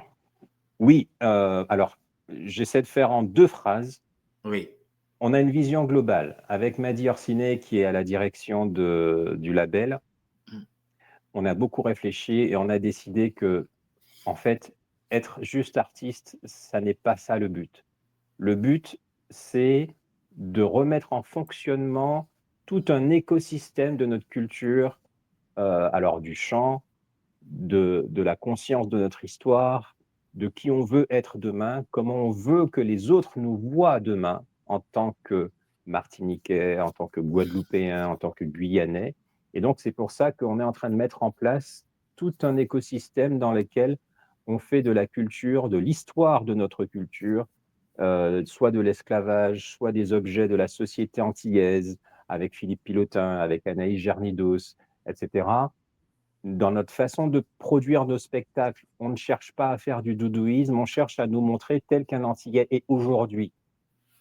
Speaker 2: Oui. Alors, j'essaie de faire en 2 phrases.
Speaker 1: Oui.
Speaker 2: On a une vision globale avec Mehdi Orsine qui est à la direction du label. On a beaucoup réfléchi et on a décidé que, en fait, être juste artiste, ça n'est pas ça le but. Le but, c'est de remettre en fonctionnement tout un écosystème de notre culture, alors du chant, de la conscience de notre histoire, de qui on veut être demain, comment on veut que les autres nous voient demain en tant que Martiniquais, en tant que Guadeloupéens, en tant que Guyanais. Et donc, c'est pour ça qu'on est en train de mettre en place tout un écosystème dans lequel on fait de la culture, de l'histoire de notre culture, soit de l'esclavage, soit des objets de la société antillaise, avec Philippe Pilotin, avec Anaïs Gernidos, etc. Dans notre façon de produire nos spectacles, on ne cherche pas à faire du doudouisme, on cherche à nous montrer tel qu'un Antillais est aujourd'hui.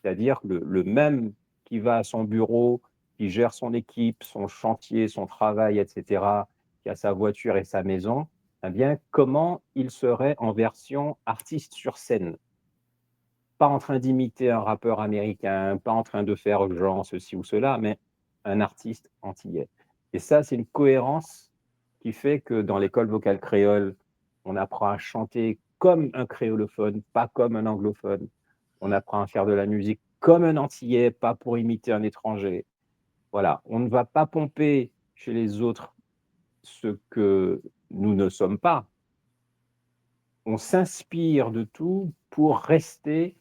Speaker 2: C'est-à-dire le même qui va à son bureau, qui gère son équipe, son chantier, son travail, etc., qui a sa voiture et sa maison, eh bien, comment il serait en version artiste sur scène? Pas en train d'imiter un rappeur américain, pas en train de faire genre ceci ou cela, mais un artiste antillais. Et ça, c'est une cohérence qui fait que dans l'école vocale créole, on apprend à chanter comme un créolophone, pas comme un anglophone. On apprend à faire de la musique comme un antillais, pas pour imiter un étranger. Voilà, on ne va pas pomper chez les autres ce que nous ne sommes pas. On s'inspire de tout pour rester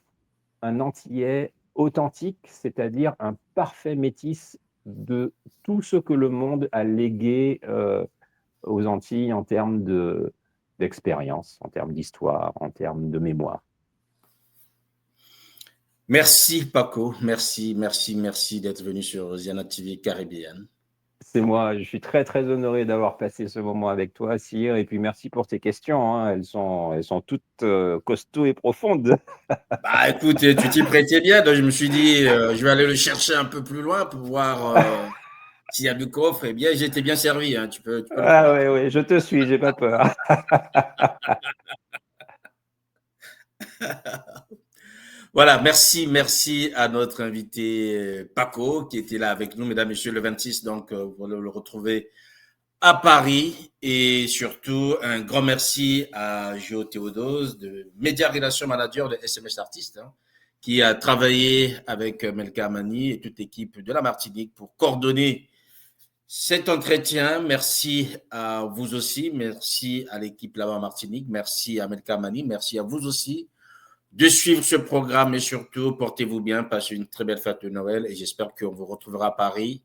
Speaker 2: un antillais authentique, c'est-à-dire un parfait métis de tout ce que le monde a légué aux Antilles en termes d'expérience, en termes d'histoire, en termes de mémoire.
Speaker 1: Merci Paco, merci d'être venu sur Ziana TV Caribbean.
Speaker 2: C'est moi, je suis très très honoré d'avoir passé ce moment avec toi, Cyr, et puis merci pour tes questions, hein. Elles sont toutes costauds et profondes.
Speaker 1: Bah écoute, tu t'y prêtais bien, donc je me suis dit, je vais aller le chercher un peu plus loin pour voir s'il y a du coffre. Eh bien, j'ai été bien servi, hein. Tu peux le
Speaker 2: Ah ouais, je te suis, j'ai pas peur.
Speaker 1: Voilà, merci à notre invité Paco qui était là avec nous, mesdames, messieurs, le 26. Donc, vous allez le retrouver à Paris. Et surtout, un grand merci à Gio Théodose, de Média Relation Manager de SMS Artist, hein, qui a travaillé avec Melka Amani et toute l'équipe de la Martinique pour coordonner cet entretien. Merci à vous aussi. Merci à l'équipe là-bas en Martinique. Merci à Melka Amani. Merci à vous aussi de suivre ce programme et surtout, portez-vous bien, passez une très belle fête de Noël et j'espère qu'on vous retrouvera à Paris,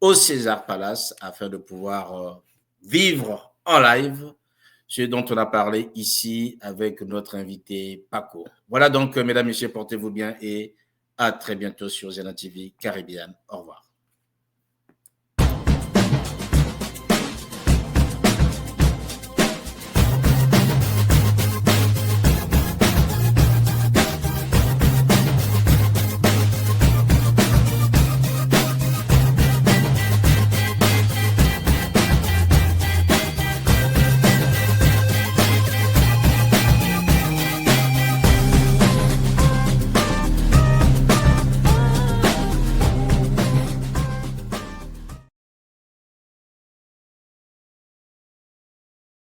Speaker 1: au César Palace, afin de pouvoir vivre en live ce dont on a parlé ici avec notre invité Paco. Voilà donc, mesdames, messieurs, portez-vous bien et à très bientôt sur Ziana TV Caribbean. Au revoir.